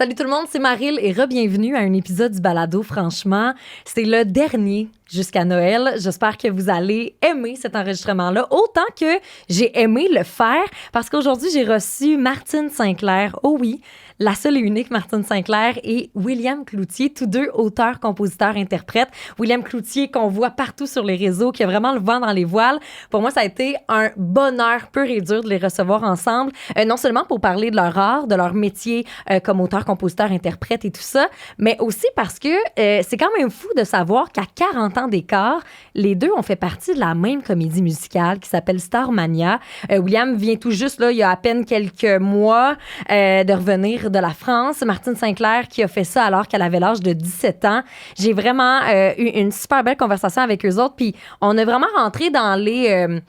Salut tout le monde, c'est Maryl et re-bienvenue à un épisode du Balado. Franchement, c'est le dernier jusqu'à Noël. J'espère que vous allez aimer cet enregistrement-là autant que j'ai aimé le faire parce qu'aujourd'hui, j'ai reçu Martine Sinclair. Oh oui, la seule et unique Martine Sinclair et William Cloutier, tous deux auteurs, compositeurs, interprètes. William Cloutier qu'on voit partout sur les réseaux, qui a vraiment le vent dans les voiles. Pour moi, ça a été un bonheur pur et dur de les recevoir ensemble, non seulement pour parler de leur art, de leur métier comme auteur, compositeur, interprète et tout ça, mais aussi parce que c'est quand même fou de savoir qu'à 40 ans d'écart, les deux ont fait partie de la même comédie musicale qui s'appelle Starmania. William vient tout juste, là, il y a à peine quelques mois, de revenir de la France. Martine Sinclair qui a fait ça alors qu'elle avait l'âge de 17 ans. J'ai vraiment eu une super belle conversation avec eux autres, puis on a vraiment rentré dans les...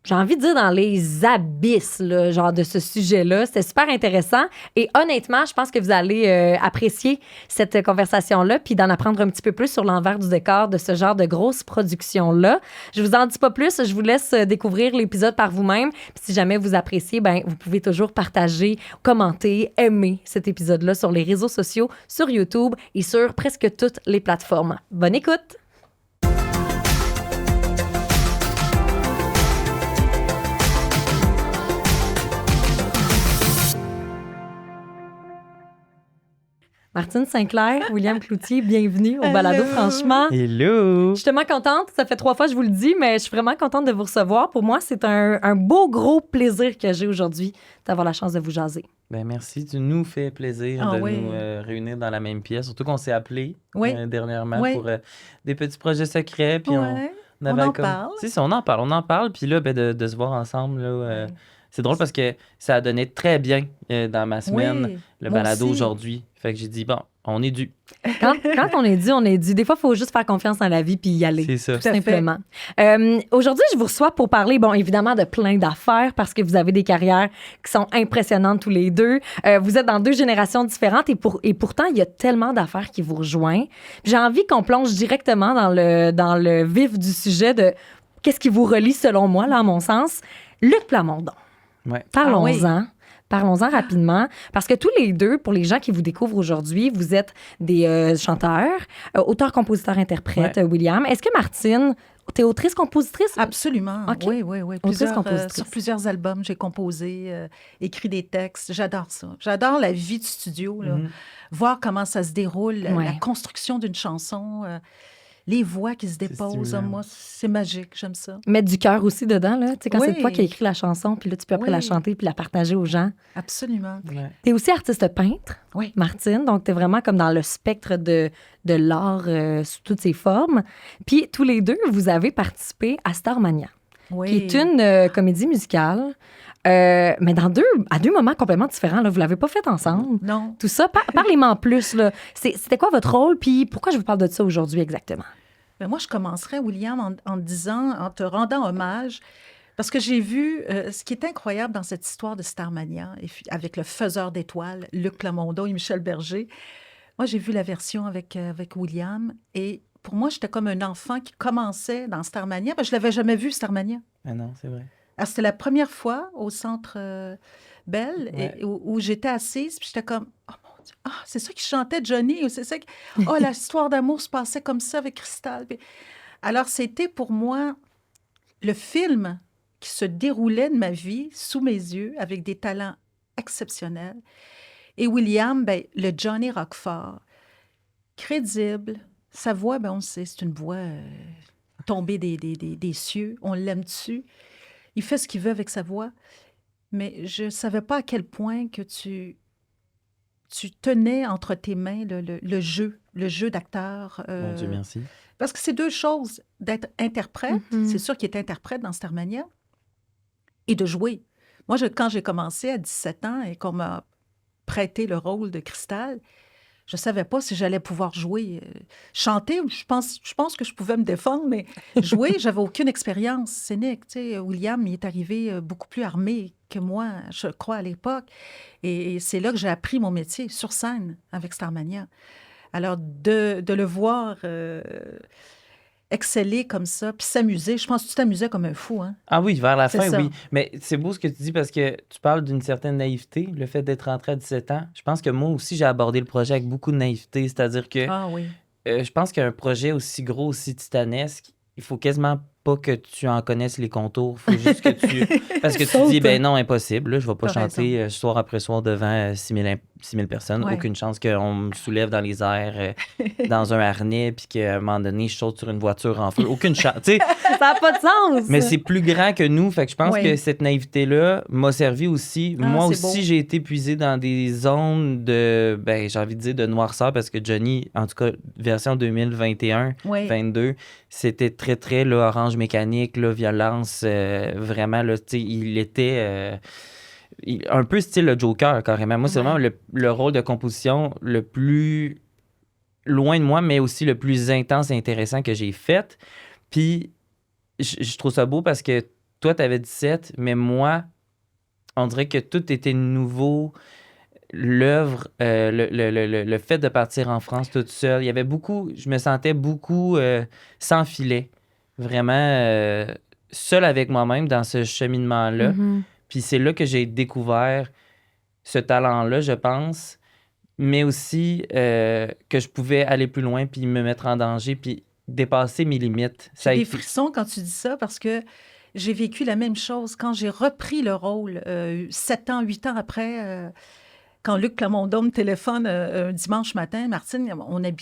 j'ai envie de dire dans les abysses, là, genre de ce sujet-là. C'était super intéressant. Et honnêtement, je pense que vous allez apprécier cette conversation-là puis d'en apprendre un petit peu plus sur l'envers du décor de ce genre de grosse production-là. Je vous en dis pas plus. Je vous laisse découvrir l'épisode par vous-même. Puis si jamais vous appréciez, ben vous pouvez toujours partager, commenter, aimer cet épisode-là sur les réseaux sociaux, sur YouTube et sur presque toutes les plateformes. Bonne écoute! Martine Sinclair, William Cloutier, bienvenue au Balado, franchement. Hello! Je suis tellement contente. Ça fait 3 fois que je vous le dis, mais je suis vraiment contente de vous recevoir. Pour moi, c'est un beau, gros plaisir que j'ai aujourd'hui d'avoir la chance de vous jaser. Ben merci, tu nous fais plaisir de nous réunir dans la même pièce. Surtout qu'on s'est appelés dernièrement pour des petits projets secrets. Puis on en parle. Tu sais, on en parle. Puis là, ben, de se voir ensemble, là, c'est drôle parce que ça a donné très bien dans ma semaine, le balado aujourd'hui. Fait que j'ai dit, bon, on est dû. Quand on est dû, on est dû. Des fois, il faut juste faire confiance dans la vie puis y aller. C'est ça. Tout simplement. Aujourd'hui, je vous reçois pour parler, bon, évidemment, de plein d'affaires parce que vous avez des carrières qui sont impressionnantes tous les deux. Vous êtes dans 2 générations différentes et pourtant, il y a tellement d'affaires qui vous rejoignent. J'ai envie qu'on plonge directement dans le vif du sujet de qu'est-ce qui vous relie, selon moi, là, à mon sens. Luc Plamondon. Ouais. Parlons-en. Parlons-en rapidement, parce que tous les deux, pour les gens qui vous découvrent aujourd'hui, vous êtes des chanteurs, auteurs, compositeurs, interprètes, William. Est-ce que Martine, t'es autrice, compositrice? Absolument. Okay. Oui. Sur plusieurs albums, j'ai composé, écrit des textes. J'adore ça. J'adore la vie du studio, là. Voir comment ça se déroule, la construction d'une chanson. Les voix qui se déposent, moi, c'est magique, j'aime ça. Mettre du cœur aussi dedans, là. Tu sais, quand c'est toi qui as écrit la chanson, puis là, tu peux après la chanter puis la partager aux gens. Absolument. Ouais. T'es aussi artiste peintre, Martine, donc t'es vraiment comme dans le spectre de l'art sous toutes ses formes. Puis tous les deux, vous avez participé à Starmania, qui est une comédie musicale. Mais à deux moments complètement différents. Là. Vous ne l'avez pas fait ensemble. Non. Tout ça, parlez-moi en plus. Là. C'était quoi votre rôle? Puis pourquoi je vous parle de ça aujourd'hui exactement? Ben moi, je commencerais, William, en te rendant hommage, parce que j'ai vu ce qui est incroyable dans cette histoire de Starmania, avec le faiseur d'étoiles, Luc Plamondon et Michel Berger. Moi, j'ai vu la version avec William, et pour moi, j'étais comme un enfant qui commençait dans Starmania, parce que je ne l'avais jamais vu, Starmania. Ah non, c'est vrai. Alors, c'était la première fois au Centre Bell où j'étais assise, puis j'étais comme, oh mon Dieu, c'est ça qui chantait Johnny, ou c'est ça qui... Oh, l'histoire d'amour se passait comme ça avec Cristal. Puis... Alors, c'était pour moi le film qui se déroulait de ma vie sous mes yeux avec des talents exceptionnels. Et William, ben, le Johnny Roquefort, crédible. Sa voix, ben, on sait, c'est une voix tombée des cieux. On l'aime dessus. Il fait ce qu'il veut avec sa voix, mais je ne savais pas à quel point que tu tenais entre tes mains le jeu d'acteur. Mon Dieu, merci. Parce que c'est 2 choses, d'être interprète, c'est sûr qu'il est interprète dans Starmania, et de jouer. Moi, quand j'ai commencé à 17 ans et qu'on m'a prêté le rôle de Cristal, je ne savais pas si j'allais pouvoir jouer. Chanter, je pense que je pouvais me défendre, mais jouer, j'avais aucune expérience scénique. Tu sais, William, il est arrivé beaucoup plus armé que moi, je crois, à l'époque. Et c'est là que j'ai appris mon métier, sur scène, avec Starmania. Alors, de le voir exceller comme ça, puis s'amuser. Je pense que tu t'amusais comme un fou, hein? Ah oui, vers la C'est fin, ça. oui. Mais c'est beau ce que tu dis parce que tu parles d'une certaine naïveté, le fait d'être rentré à 17 ans. Je pense que moi aussi, j'ai abordé le projet avec beaucoup de naïveté, c'est-à-dire que Ah oui. je pense qu'un projet aussi gros, aussi titanesque, il faut quasiment pas que tu en connaisses les contours. Il faut juste que tu... Parce que tu Saute. dis, ben non, impossible. Là, je vais pas T'as chanter soir après soir devant 6000 personnes. Ouais. Aucune chance qu'on me soulève dans les airs, dans un harnais, puis qu'à un moment donné, je saute sur une voiture en feu. Aucune chance. Tu sais, Ça n'a pas de sens. mais c'est plus grand que nous. Fait que je pense Oui. que cette naïveté-là m'a servi aussi. Ah, Moi c'est aussi, beau. j'ai été puisé dans des zones de, ben, j'ai envie de dire de noirceur parce que Johnny, en tout cas, version 2021, Oui. 22, c'était très, très là, orange mécanique, là, violence. Vraiment, là, tu sais, il était un peu style le Joker, carrément. Moi, c'est Ouais. vraiment le rôle de composition le plus loin de moi, mais aussi le plus intense et intéressant que j'ai fait. Puis, je trouve ça beau parce que toi, tu avais 17, mais moi, on dirait que tout était nouveau. L'œuvre, le fait de partir en France toute seule, il y avait beaucoup, je me sentais beaucoup sans filet. Vraiment seul avec moi-même dans ce cheminement-là. Mhm. Puis c'est là que j'ai découvert ce talent-là, je pense, mais aussi que je pouvais aller plus loin, puis me mettre en danger, puis dépasser mes limites. Ça a J'ai des été... frissons quand tu dis ça parce que j'ai vécu la même chose quand j'ai repris le rôle 7 ans, 8 ans après, quand Luc Plamondon me téléphone un dimanche matin. Martine,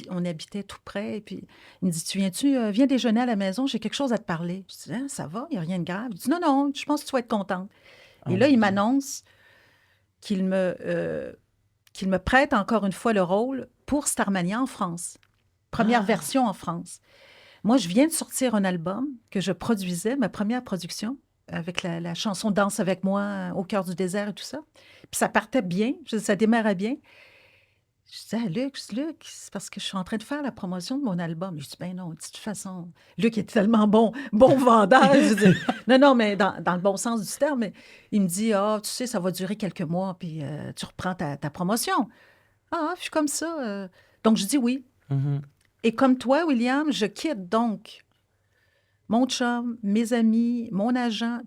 on habitait tout près, et puis il me dit, viens déjeuner à la maison, j'ai quelque chose à te parler. Je dis, ah, ça va, il n'y a rien de grave. Il dit, non, non, je pense que tu vas être contente. Et Oh là, mon il Dieu. m'annonce qu'il me prête encore une fois le rôle pour Starmania en France. Première Ah. version en France. Moi, je viens de sortir un album que je produisais, ma première production, avec la chanson Danse avec moi, Au cœur du désert et tout ça. Puis ça partait bien, ça démarrait bien. Je disais à Luc, c'est parce que je suis en train de faire la promotion de mon album. Je dis, ben non, de toute façon, Luc est tellement bon vendeur. Je dis, non, mais dans le bon sens du terme. Mais il me dit, tu sais, ça va durer quelques mois, puis tu reprends ta promotion. Ah, je suis comme ça. Donc, je dis oui. Mhm. Et comme toi, William, je quitte donc mon chum, mes amis, mon agent.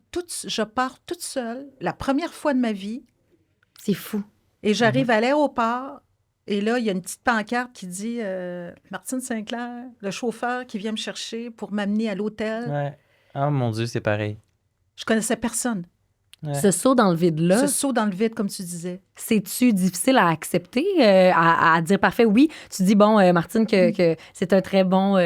Je pars toute seule, la première fois de ma vie, C'est fou. et j'arrive à l'aéroport. Et là, il y a une petite pancarte qui dit Martine Sinclair, le chauffeur qui vient me chercher pour m'amener à l'hôtel. Ouais. Oh mon Dieu, c'est pareil. Je connaissais personne. Ouais. Ce saut dans le vide-là, Ce saut dans le vide, comme tu disais. c'est-tu difficile à accepter, à dire parfait oui? Tu dis, bon, Martine, que c'est un très bon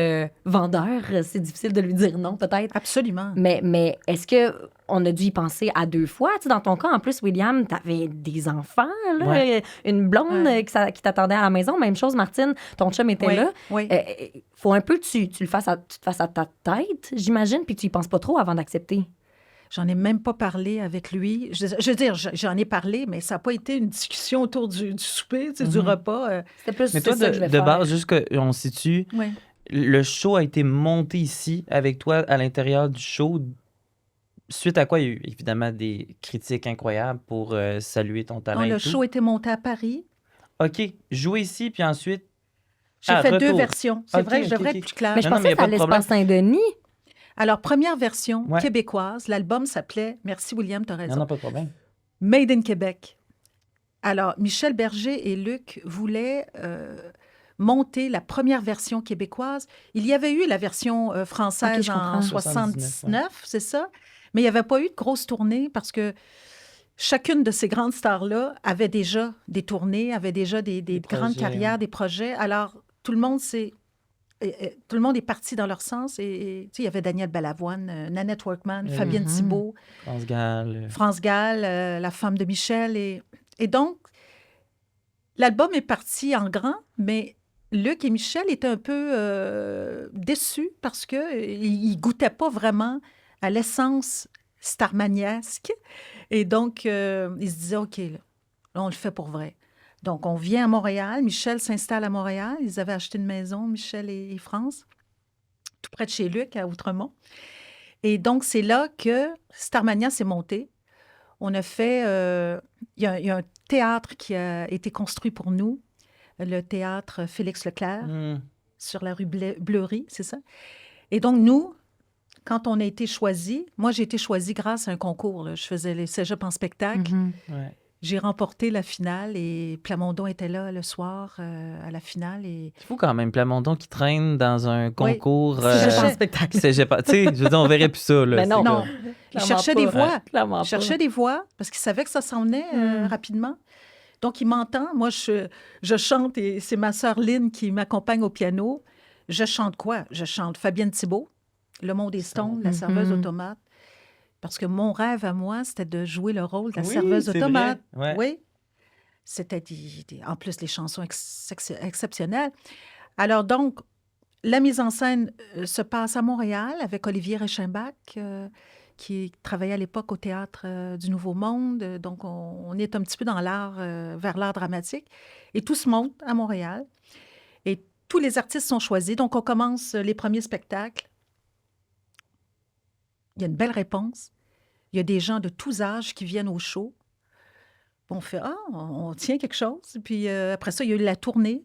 vendeur. C'est difficile de lui dire non, peut-être. Absolument. Mais est-ce qu'on a dû y penser à 2 fois? Tu sais, dans ton cas, en plus, William, t'avais des enfants, là, Ouais. une blonde Ouais. qui t'attendait à la maison. Même chose, Martine, ton chum était Oui, là. oui. Faut un peu que tu te fasses à ta tête, j'imagine, puis que tu y penses pas trop avant d'accepter. J'en ai même pas parlé avec lui. Je veux dire, j'en ai parlé, mais ça n'a pas été une discussion autour du souper, tu sais, du repas. C'était plus Mais toi, c'est ça que je vais de faire. base, juste qu'on se situe, Oui. le show a été monté ici avec toi à l'intérieur du show. Suite à quoi, il y a eu évidemment des critiques incroyables pour saluer ton talent. Non, et le tout. show était monté à Paris. OK, jouer ici, puis ensuite. J'ai Ah, fait 2 retour. versions. C'est Ok, vrai que je ok, devrais ok. être plus claire. Mais je Non, non, pensais mais que y a ça pas de allait se problème. passer Saint-Denis. Alors, première version Ouais. québécoise. L'album s'appelait, merci William, tu as raison, Non, non, pas de problème. Made in Québec. Alors, Michel Berger et Luc voulaient monter la première version québécoise. Il y avait eu la version française Ok, je comprends. en 79, 79, c'est ça? Mais il n'y avait pas eu de grosse tournée parce que chacune de ces grandes stars-là avait déjà des tournées, avait déjà des grandes projets, carrières, ouais. des projets. Alors, tout le monde est parti dans leur sens. Et tu sais, il y avait Daniel Balavoine, Nanette Workman, Oui. Fabienne Mhm. Thibault, France Gall. France Gall, la femme de Michel. Et donc, l'album est parti en grand, mais Luc et Michel étaient un peu déçus parce qu'ils ne goûtaient pas vraiment à l'essence starmaniesque. Et donc, ils se disaient, OK, là, on le fait pour vrai. Donc, on vient à Montréal. Michel s'installe à Montréal. Ils avaient acheté une maison, Michel et France, tout près de chez Luc, à Outremont. Et donc, c'est là que Starmania s'est monté. On a fait... il y a un théâtre qui a été construit pour nous, le théâtre Félix Leclerc, Hmm. sur la rue Bleury, c'est ça? Et donc, nous, quand on a été choisis, moi, j'ai été choisie grâce à un concours. Là. Je faisais les cégeps en spectacle. Ouais. J'ai remporté la finale et Plamondon était là le soir à la finale. Et... C'est fou quand même, Plamondon qui traîne dans un concours. C'est cherchais- en spectacle. Tu sais, je veux dire, on verrait plus ça. Là. Mais non. C'est Non, comme- il cherchait des voix. Clairement Il cherchait des voix parce qu'il savait que ça s'en venait rapidement. Donc, il m'entend. Moi, je chante et c'est ma sœur Lynn qui m'accompagne au piano. Je chante quoi? Je chante Fabienne Thibault, Le Monde des Stones, La serveuse automate. Parce que mon rêve à moi, c'était de jouer le rôle de la Oui, serveuse c'est automate. vrai, ouais. Oui. C'était en plus les chansons exceptionnelles. Alors donc, la mise en scène se passe à Montréal avec Olivier Reichenbach, qui travaillait à l'époque au Théâtre du Nouveau Monde. Donc, on est un petit peu dans l'art, vers l'art dramatique. Et tout se monte à Montréal. Et tous les artistes sont choisis. Donc, on commence les premiers spectacles. Il y a une belle réponse. Il y a des gens de tous âges qui viennent au show. On fait « Ah, on tient quelque chose. » Puis après ça, il y a eu la tournée.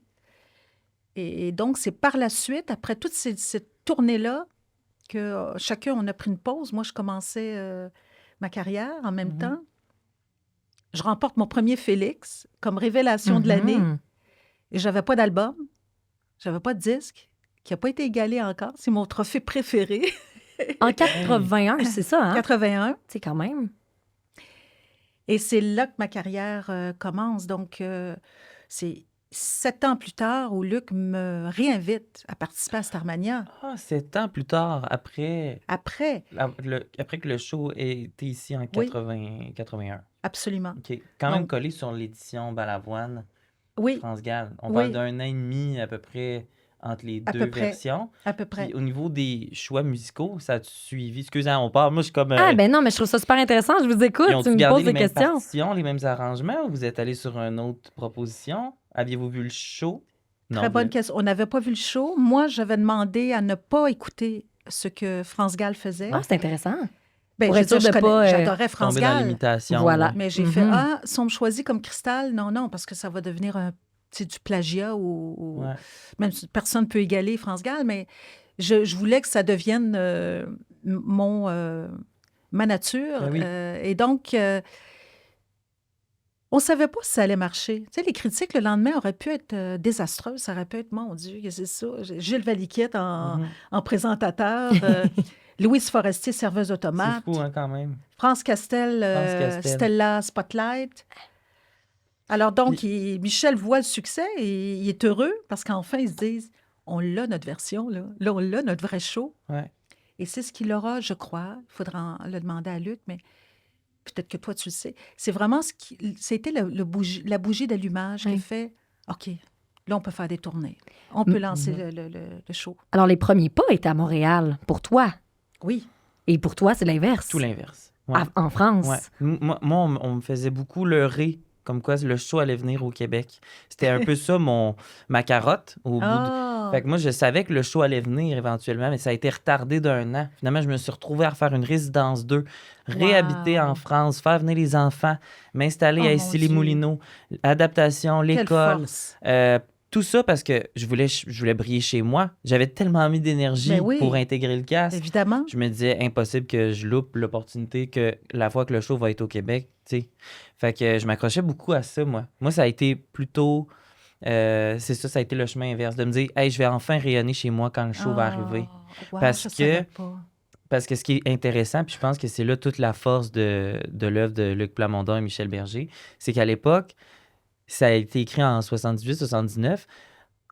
Et donc, c'est par la suite, après toute cette tournée-là, que chacun, on a pris une pause. Moi, je commençais ma carrière en même temps. Je remporte mon premier Félix comme révélation de l'année. Et j'avais pas d'album. J'avais pas de disque, qui n'a pas été égalé encore. C'est mon trophée préféré. En 81, c'est ça, hein? 81. C'est quand même. Et c'est là que ma carrière commence. Donc, c'est 7 ans plus tard où Luc me réinvite à participer à Starmania. Ah, 7 ans plus tard, après, Après, après que le show ait été ici en Oui. 81. absolument. OK. Quand même Donc- collé sur l'édition Balavoine, Oui, France Gall. On Oui. parle d'un an et demi à peu près entre les À deux peu près. versions. à peu près. Puis au niveau des choix musicaux, ça a-tu suivi? Excusez, on parle. Moi, je suis comme. Ah, ben non, mais je trouve ça super intéressant. Je vous écoute. ils ont Tu me gardé poses les des mêmes questions. partitions, les mêmes arrangements, ou vous êtes allé sur une autre proposition? Aviez-vous vu le show? Très bonne question. On n'avait pas vu le show. Moi, j'avais demandé à ne pas écouter ce que France Gall faisait. Ah, c'est intéressant. Ben, pour je être sûr veux dire, de pas, j'adorais France Tomber dans Gall. l'imitation. Voilà. là. Mais j'ai fait, si on me choisit comme Cristal, non, parce que ça va devenir du plagiat ou Ouais. même si personne ne peut égaler France Gall, mais je voulais que ça devienne ma nature. Ben oui. Et donc, on ne savait pas si ça allait marcher. Tu sais, les critiques le lendemain auraient pu être désastreuses. Ça aurait pu être, mon Dieu, qu'est-ce que c'est ça? Gilles Valiquette en présentateur. Louise Forestier, serveuse C'est automate. fou, hein, quand même. France Castel, France Castel. Stella Spotlight. Alors donc, Michel voit le succès et il est heureux parce qu'enfin, ils se disent, on l'a notre version, là. Là, on l'a notre vrai show. Ouais. Et c'est ce qu'il aura, je crois. Il faudra le demander à Luc, mais peut-être que toi, tu le sais. C'est vraiment c'était la bougie d'allumage qui Oui. fait, OK, là, on peut faire des tournées. On peut lancer le show. Alors, les premiers pas étaient à Montréal, pour toi. Oui. Et pour toi, c'est l'inverse. Tout l'inverse. Ouais. En France. Ouais. Moi, on me faisait beaucoup leurrer, comme quoi le show allait venir au Québec. C'était un peu ça, ma carotte au bout de... Ah! Fait que moi, je savais que le show allait venir éventuellement, mais ça a été retardé d'1 an. Finalement, je me suis retrouvé à refaire une résidence 2, réhabiter Wow. en France, faire venir les enfants, m'installer Oh, à mon Issy-les-Moulineaux, adaptation, Quelle l'école. force! Tout ça parce que je voulais briller chez moi. J'avais tellement mis d'énergie Ben oui. pour intégrer le cast. Évidemment. Je me disais, impossible que je loupe l'opportunité que la fois que le show va être au Québec, tu sais. Fait que je m'accrochais beaucoup à ça, moi. Moi, ça a été plutôt... c'est ça a été le chemin inverse, de me dire, hey, je vais enfin rayonner chez moi quand le show va arriver. Wow, Parce je que- savais pas. Parce que ce qui est intéressant, puis je pense que c'est là toute la force de l'œuvre de Luc Plamondon et Michel Berger, c'est qu'à l'époque, ça a été écrit en 78-79.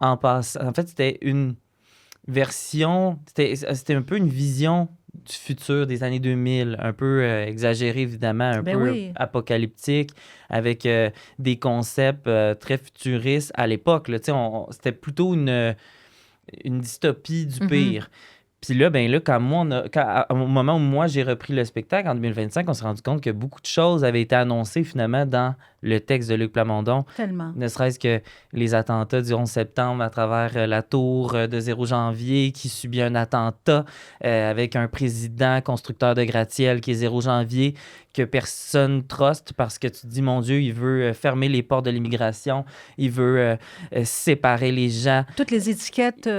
En fait, c'était une version, c'était un peu une vision du futur des années 2000, un peu exagéré évidemment, un Ben peu oui. apocalyptique, avec des concepts très futuristes à l'époque. Là, tu sais, c'était plutôt une dystopie du Mhm. pire. Puis là, ben là, au moment où moi j'ai repris le spectacle en 2025, on s'est rendu compte que beaucoup de choses avaient été annoncées finalement dans le texte de Luc Plamondon. Tellement. Ne serait-ce que les attentats du 11 septembre à travers la tour de 0 janvier qui subit un attentat avec un président constructeur de gratte-ciel qui est 0 janvier, que personne truste parce que tu te dis, mon Dieu, il veut fermer les portes de l'immigration, il veut séparer les gens. Toutes les étiquettes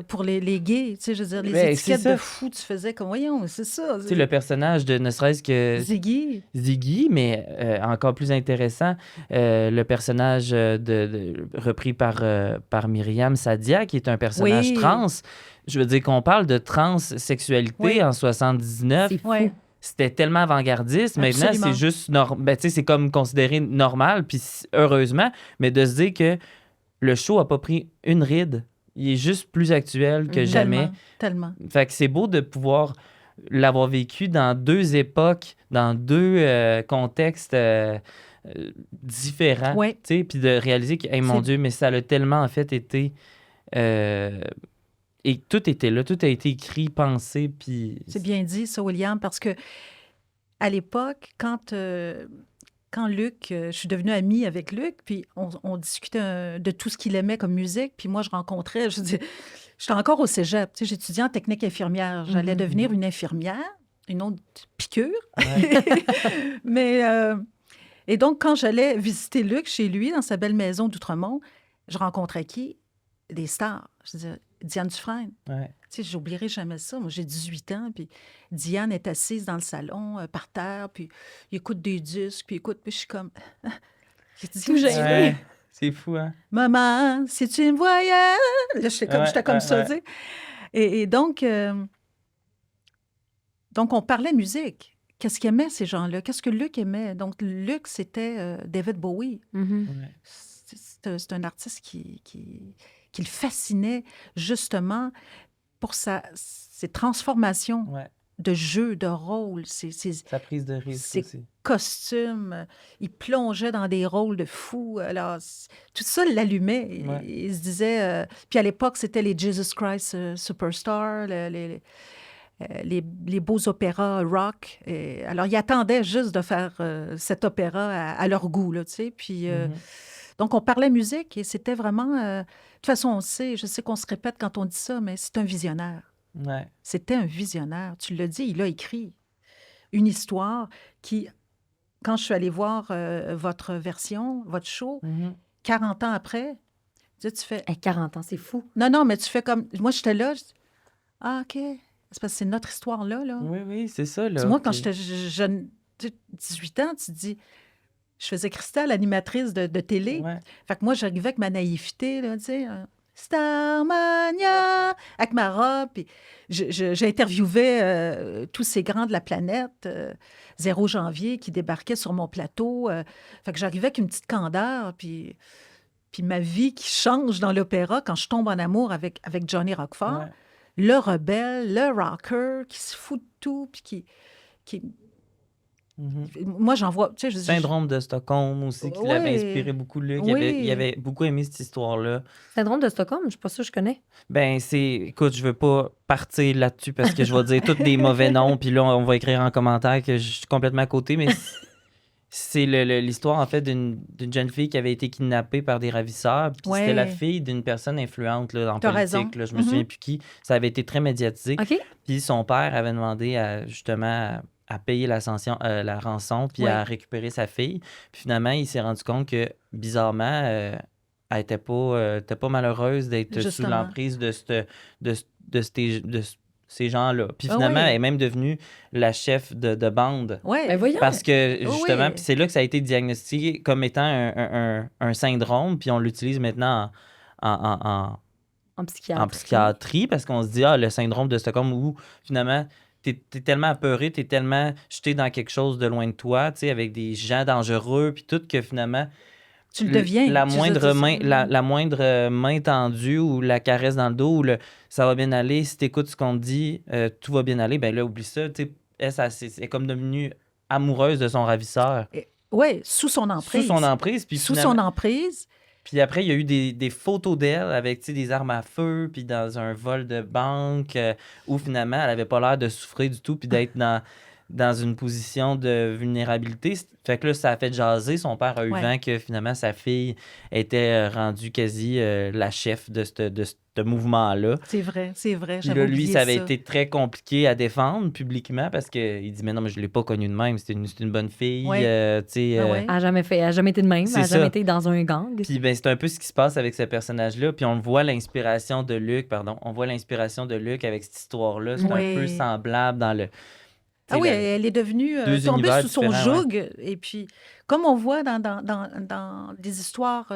pour les gays, tu sais, je veux dire, les Ben, étiquettes c'est ça. de fou, tu faisais comme, voyons, c'est ça. Tu sais, le personnage de ne serait-ce que Ziggy. mais encore plus intéressant, le personnage repris par Myriam Sadia, qui est un personnage Oui. trans. Je veux dire qu'on parle de transsexualité Oui. en 79. C'est fou. Ouais. C'était tellement avant-gardiste. Maintenant, Absolument. c'est juste ben, tu sais, c'est comme considéré normal, puis heureusement, mais de se dire que le show a pas pris une ride. Il est juste plus actuel que jamais. Tellement. Fait que c'est beau de pouvoir l'avoir vécu dans deux époques, dans deux contextes différents, Ouais. tu sais, puis de réaliser que, hey, mon C'est- Dieu, mais ça a tellement, en fait, été... et tout était là, tout a été écrit, pensé, puis... C'est bien dit, ça, William, parce que à l'époque, quand Luc, je suis devenue amie avec Luc, puis on discutait de tout ce qu'il aimait comme musique, puis moi, je rencontrais, j'étais encore au cégep, tu sais, j'étudiais en technique infirmière. J'allais devenir une infirmière, une autre piqûre. Ouais. Mais, et donc, quand j'allais visiter Luc chez lui, dans sa belle maison d'Outremont, je rencontrais qui? Des stars. Je veux dire, Diane Dufresne. Ouais. Tu sais, j'oublierai jamais ça. Moi, j'ai 18 ans, puis Diane est assise dans le salon, par terre, puis il écoute des disques, puis je suis comme... J'ai dit, Tout gêné. Ouais. C'est fou, hein? Maman, si tu me voyais... Là, j'étais comme ça, ouais. tu sais. Et donc, on parlait musique. Qu'est-ce qu'aimaient ces gens-là? Qu'est-ce que Luc aimait? Donc, Luc, c'était David Bowie. Mhm. Ouais. C'est un artiste qui le fascinait justement pour ses transformations Ouais. de jeu, de rôle, ses Sa prise de risque C'est- aussi. costumes. Il plongeait dans des rôles de fou. Alors, tout ça l'allumait. Ouais. Il se disait... puis à l'époque, c'était les Jesus Christ Superstar, les beaux opéras rock. Alors, ils attendaient juste de faire cet opéra à leur goût, là, tu sais. Puis... Mhm. Donc, on parlait musique et c'était vraiment... de toute façon, je sais qu'on se répète quand on dit ça, mais c'est un visionnaire. Ouais. C'était un visionnaire. Tu l'as dit, il a écrit une histoire qui, quand je suis allée voir votre version, votre show, Mhm. 40 ans après, tu fais... Hey, 40 ans, c'est fou. Non, mais tu fais comme... Moi, j'étais là, je dis, ah, OK. C'est parce que c'est notre histoire là. Oui, c'est ça, là. Moi, quand Puis- j'étais jeune, 18 ans, tu te dis... Je faisais Christelle, animatrice de télé. Ouais. Fait que moi, j'arrivais avec ma naïveté, là, tu sais, Starmania, avec ma robe. Puis j'interviewais tous ces grands de la planète, 0 janvier, qui débarquaient sur mon plateau. Fait que j'arrivais avec une petite candeur, puis ma vie qui change dans l'opéra quand je tombe en amour avec Johnny Roquefort. Ouais. Le rebelle, le rocker, qui se fout de tout, puis qui... Mhm. Moi, j'en vois... Tu sais, je dis, Syndrome de Stockholm aussi, qui l'avait Oui. inspiré beaucoup, Luc. Oui. Il avait beaucoup aimé cette histoire-là. Syndrome de Stockholm, je suis pas sûre que je connais. Ben, écoute, je veux pas partir là-dessus parce que je vais dire tous des mauvais noms, puis là, on va écrire en commentaire que je suis complètement à côté, mais c'est l'histoire, en fait, d'une jeune fille qui avait été kidnappée par des ravisseurs, puis Ouais. c'était la fille d'une personne influente là, en T'as politique. raison. Là, je me souviens plus qui. Ça avait été très médiatisé. OK? Puis son père avait demandé justement à payer la rançon puis Ouais. à récupérer sa fille. Puis finalement, il s'est rendu compte que, bizarrement, elle était pas malheureuse d'être sous Justement. l'emprise de ces gens-là. Puis Ah finalement, oui. elle est même devenue la chef de bande. Ouais. Ben voyons. Parce que, Oui. justement, puis c'est là que ça a été diagnostiqué comme étant un syndrome, puis on l'utilise maintenant En psychiatrie. en psychiatrie, parce qu'on se dit, le syndrome de Stockholm, où finalement, t'es tellement apeuré, t'es tellement jeté dans quelque chose de loin de toi, tu sais, avec des gens dangereux, puis tout, que finalement, Tu le deviens. la Tu moindre sais, main, la moindre main tendue ou la caresse dans le dos, ou ça va bien aller, si t'écoutes ce qu'on te dit, tout va bien aller, ben là, oublie ça, tu sais, elle est comme devenue amoureuse de son ravisseur. Oui, sous son emprise. Sous son emprise, puis Sous finalement- son emprise. Puis après, il y a eu des photos d'elle avec, tu sais, des armes à feu, puis dans un vol de banque, où finalement, elle avait pas l'air de souffrir du tout, puis d'être dans une position de vulnérabilité. Fait que là, ça a fait jaser. Son père a eu Ouais. vent que finalement, sa fille était rendue quasi la chef de ce mouvement-là. C'est vrai, Puis j'avais là, lui, oublié ça avait ça. été très compliqué à défendre publiquement parce qu'il dit, mais non, mais je ne l'ai pas connue de même. C'est une bonne fille. Ouais. Tu sais, Ah ouais. Elle n'a jamais été de même. C'est Elle n'a jamais ça. été dans un gang. Puis ben, c'est un peu ce qui se passe avec ce personnage-là. Puis on voit l'inspiration de Luc, avec cette histoire-là. C'est Oui. un peu semblable dans le... Ah oui, elle est devenue deux tombée univers sous son différents, joug. Et puis, comme on voit dans des histoires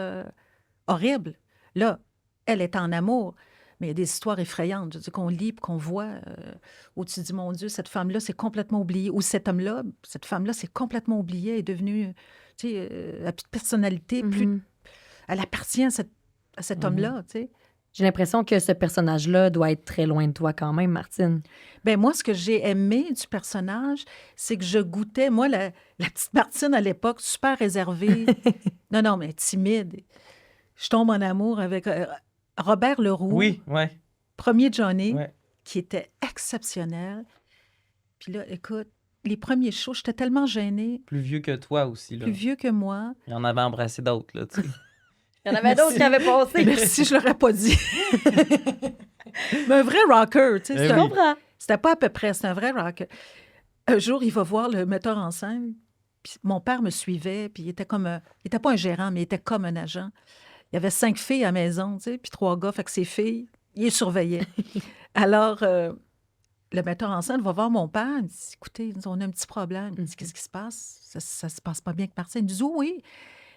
horribles, là, elle est en amour. Mais il y a des histoires effrayantes, je veux dire, qu'on lit et qu'on voit où tu te dis, mon Dieu, cette femme-là, c'est complètement oubliée. Ou cet homme-là, cette femme-là, c'est complètement oubliée, elle est devenue, tu sais, elle n'a plus de personnalité, Mhm. elle appartient à cet homme-là, tu sais. J'ai l'impression que ce personnage-là doit être très loin de toi quand même, Martine. Ben moi, ce que j'ai aimé du personnage, c'est que je goûtais, moi, la petite Martine à l'époque, super réservée, non, mais timide. Je tombe en amour avec Robert Leroux, Oui, ouais. premier Johnny, Ouais. qui était exceptionnel. Puis là, écoute, les premiers shows, j'étais tellement gênée, Plus vieux que toi aussi, là. plus vieux que moi. Il en avait embrassé d'autres, là, tu sais. Il y en avait d'autres qui avaient passé. Merci, je l'aurais pas dit. Mais un vrai rocker, tu sais. Eh Je oui. comprends. C'était pas à peu près, c'était un vrai rocker. Un jour, il va voir le metteur en scène. Puis mon père me suivait, puis il était il était pas un gérant, mais il était comme un agent. Il y avait 5 filles à la maison, tu sais, puis 3 gars, fait que ces filles, il les surveillait. Alors, le metteur en scène va voir mon père, il dit, écoutez, on a un petit problème. Il dit, qu'est-ce qui se passe? Ça se passe pas bien avec Martine. Il dit, oui.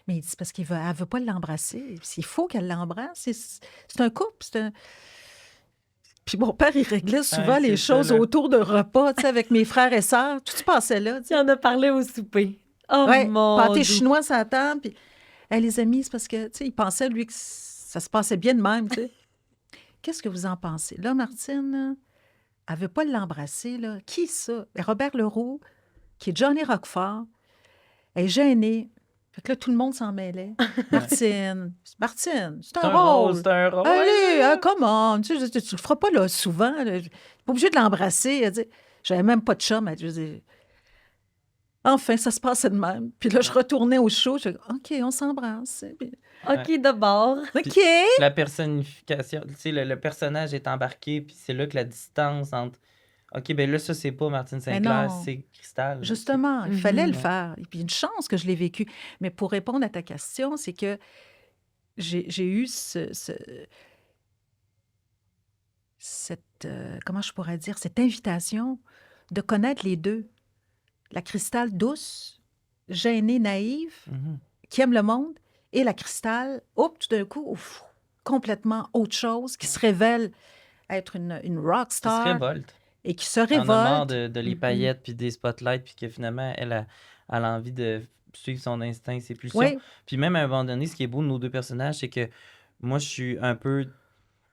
Mais il dit, c'est parce qu'elle veut pas l'embrasser. Il faut qu'elle l'embrasse. C'est un couple, Puis mon père, il réglait souvent Ah, les c'est ça, choses là. autour de repas, tu sais, avec mes frères et sœurs. Tout se passait là, tu Tu sais. en as parlé au souper. Oh Ouais, mon pâté Dieu. chinois sur la table. Puis, hey, les amis, c'est parce que, tu sais, il pensait, lui, que ça se passait bien de même, tu sais. Qu'est-ce que vous en pensez? Là, Martine, là, elle veut pas l'embrasser, là. Qui ça? Ben, Robert Leroux, qui est Johnny Roquefort. Elle est gênée. Fait que là, tout le monde s'en mêlait. Martine, c'est un rôle. C'est un rôle. Allez, comment? Tu sais, tu le feras pas là souvent. Là. T'es pas obligé de l'embrasser. Elle dit, j'avais même pas de chum. Je dis, enfin, ça se passait de même. Puis là, je retournais au show. Je dis, OK, on s'embrasse. Puis, OK, d'abord. OK. La personnification, tu sais, le personnage est embarqué, puis c'est là que la distance entre... OK, ben là, ça, c'est pas Martine Sinclair, non. c'est Cristal. Justement, il fallait le Ouais. faire. Et puis, une chance que je l'ai vécu. Mais pour répondre à ta question, c'est que j'ai eu comment je pourrais dire, cette invitation de connaître les deux. La Cristal douce, gênée, naïve, Mhm. qui aime le monde, et la Cristal, tout d'un coup, complètement autre chose, qui se révèle être une rock Qui se star révolte. et qui se On a marre révolte. de les paillettes puis des spotlights, puis que finalement, elle a envie de suivre son instinct, ses pulsions. Oui, Puis même à un moment donné, ce qui est beau de nos deux personnages, c'est que moi, je suis un peu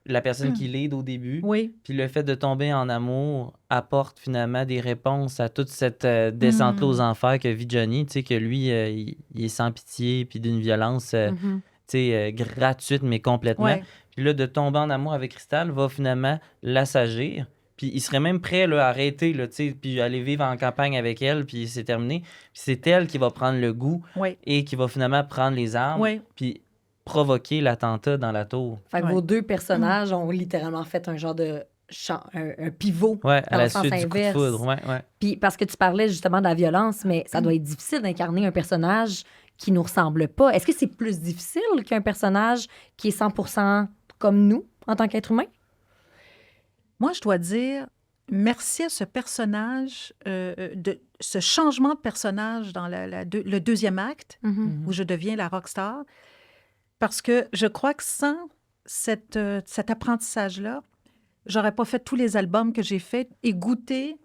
la personne qui lead au début. oui, Puis le fait de tomber en amour apporte finalement des réponses à toute cette descente-là aux enfers que vit Johnny. Tu sais, que lui, il est sans pitié, puis d'une violence Mhm. tu sais, gratuite, mais complètement. ouais. Puis là, de tomber en amour avec Cristal va finalement l'assagir. Puis il serait même prêt là, à arrêter, là, tu sais, puis aller vivre en campagne avec elle, puis c'est terminé. Puis c'est elle qui va prendre le goût Oui, et qui va finalement prendre les armes, oui. puis provoquer l'attentat dans la tour. Fait que Ouais. vos deux personnages ont littéralement fait un genre de un pivot. Ouais, Dans à le la sens suite du coup de inverse. foudre. Ouais. Puis parce que tu parlais justement de la violence, mais ça doit être difficile d'incarner un personnage qui nous ressemble pas. Est-ce que c'est plus difficile qu'un personnage qui est 100% comme nous en tant qu'être humain? Moi, je dois dire, merci à ce personnage, de ce changement de personnage dans le deuxième acte, où je deviens la rockstar, parce que je crois que sans cet apprentissage-là, j'aurais pas fait tous les albums que j'ai faits et goûté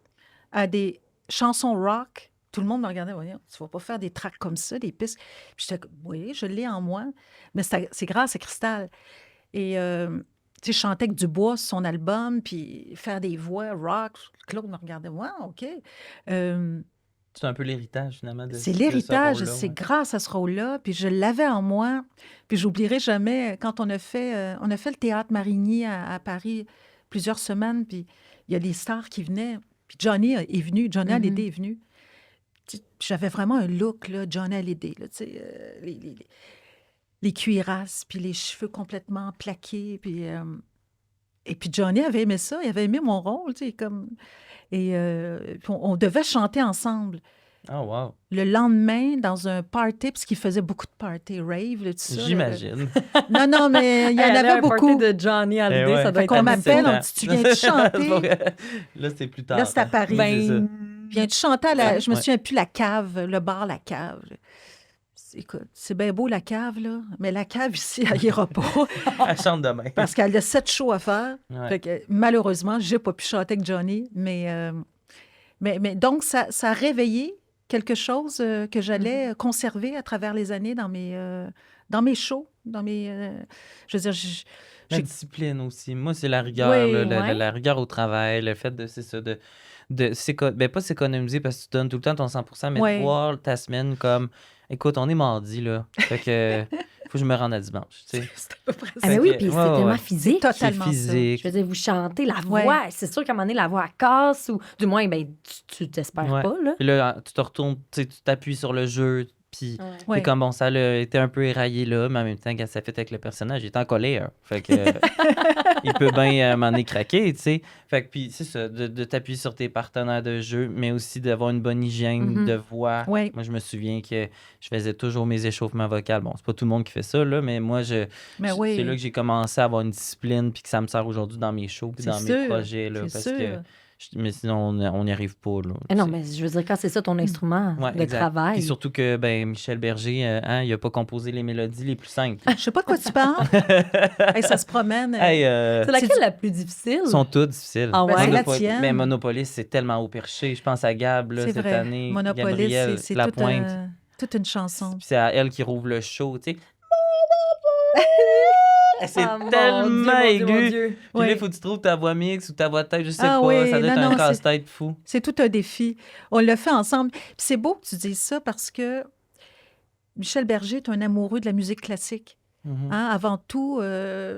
à des chansons rock. Tout le monde me regardait, voyons, tu vas pas faire des tracks comme ça, des pistes. Puis j'étais comme, oui, je l'ai en moi, mais c'est grâce à Cristal. Et tu sais, je chantais avec Dubois sur son album, puis faire des voix rock. Claude me regardait, ouais, OK. C'est un peu l'héritage, finalement. C'est de l'héritage, ce rôle-là, c'est ouais. grâce à ce rôle-là. Puis je l'avais en moi. Puis j'oublierai jamais quand on a fait le théâtre Marigny à Paris plusieurs semaines. Puis il y a des stars qui venaient. Puis Johnny est venu, Johnny Mhm. Hallyday est venu. J'avais vraiment un look, là, Johnny Hallyday, là, tu sais, les cuirasses, puis les cheveux complètement plaqués, puis... et puis Johnny avait aimé ça, il avait aimé mon rôle, tu sais, comme... Et puis on devait chanter ensemble. Oh, wow. Le lendemain, dans un party, parce qu'il faisait beaucoup de parties, rave, là, tout ça. là. J'imagine. Non, mais il y en Hey, aller à avait un party beaucoup. de Johnny Hallyday, Eh ouais. ça doit Fait être qu'on m'appelle, on me hallucinant. dit, tu viens-tu chanter? Là, c'est plus tard. Là, c'est à Paris. C'est ça. Viens-tu chanter à la... Je me Ouais. souviens plus, la cave, le bar, la cave. Écoute, c'est bien beau, la cave, là, mais la cave ici, elle ira pas. Elle chante demain. Parce qu'elle a 7 shows à faire. Ouais. Fait que, malheureusement, j'ai pas pu chanter avec Johnny. Mais donc, ça a réveillé quelque chose que j'allais conserver à travers les années dans mes shows, dans mes... je veux dire, La j'ai... discipline aussi. Moi, c'est la rigueur, Oui, là, ouais. la rigueur au travail, le fait de, c'est ça, ben, pas s'économiser parce que tu donnes tout le temps ton 100%, mais Ouais. de voir ta semaine comme, écoute, on est mardi, là. Fait que, faut que je me rende à dimanche, tu sais. C'est à peu près Ah, ça. mais Fait oui, que- puis ouais, c'est ouais, tellement ouais. physique. C'est C'est totalement ça. physique. Je veux dire, vous chantez, la Ouais. voix, c'est sûr qu'à un moment donné, la voix casse, ou du moins, ben, tu t'espères Ouais. pas, là. Puis là, tu te retournes, tu sais, tu t'appuies sur le jeu, puis Ouais. c'est comme, bon, ça a été un peu éraillé là, mais en même temps, quand ça fait avec le personnage, il est en colère. Fait que, il peut bien m'en est craqué, tu sais. Fait que, puis c'est ça, de t'appuyer sur tes partenaires de jeu, mais aussi d'avoir une bonne hygiène Mhm. de voix. Ouais. Moi, je me souviens que je faisais toujours mes échauffements vocaux. Bon, c'est pas tout le monde qui fait ça, là, mais moi, Mais oui. c'est là que j'ai commencé à avoir une discipline, puis que ça me sert aujourd'hui dans mes shows, puis C'est dans sûr, mes projets, là, c'est parce sûr. que... Mais sinon, on n'y arrive pas, là. Ah non, tu sais. mais je veux dire, quand c'est ça ton instrument Ouais, de exact. travail. Puis surtout que ben, Michel Berger, il a pas composé les mélodies les plus simples. Je sais pas de quoi tu parles. Hey, ça se promène. Hey, C'est laquelle la plus difficile? sont toutes difficiles. Ah ouais? Ben, c'est la Monopol- tienne. Mais Monopolis, c'est tellement haut perché. Je pense à Gab, là, C'est cette vrai. année. Monopolis, Gabrielle c'est Lapointe. toute une chanson. Puis c'est à elle qui rouvre le show, tu sais. C'est Ah, mon tellement Dieu, mon Dieu, mon aigu. Dieu. Puis Ouais. là, il faut que tu trouves ta voix mix ou ta voix de tête, je sais Ah pas. oui, Ça doit être non, un non, casse-tête fou. C'est tout un défi. On le fait ensemble. Puis c'est beau que tu dises ça parce que Michel Berger est un amoureux de la musique classique. Mhm. Hein, avant tout,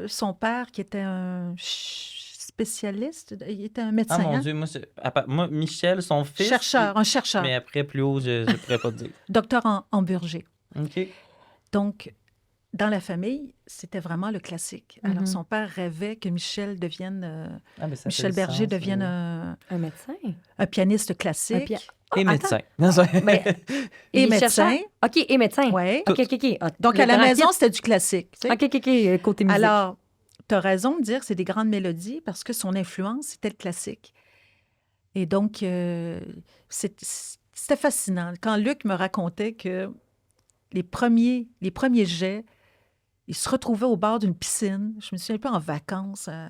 son père, qui était un spécialiste, il était un Ah médecin, mon hein? Dieu, moi, Michel, son fils. Chercheur, un chercheur, Mais après, plus haut, je ne pourrais pas te dire. docteur en Burger. OK. Donc, dans la famille, c'était vraiment le classique. Alors, Mhm. son père rêvait que Michel Ah, ben, ça fait Michel du Berger sens, devienne oui. Un médecin? un pianiste classique Un pia- Et attends. médecin. Non, ça- Ben, et il est médecin. chercheur? OK, et médecin. Ouais. OK, OK, OK. Ah, Donc, le à la grand maison, titre. c'était du classique. tu sais. OK, OK, OK, côté musique. Alors, tu as raison de dire que c'est des grandes mélodies parce que son influence, c'était le classique. Et donc, c'était fascinant. Quand Luc me racontait que les premiers jets, il se retrouvait au bord d'une piscine. Je me souviens un peu en vacances à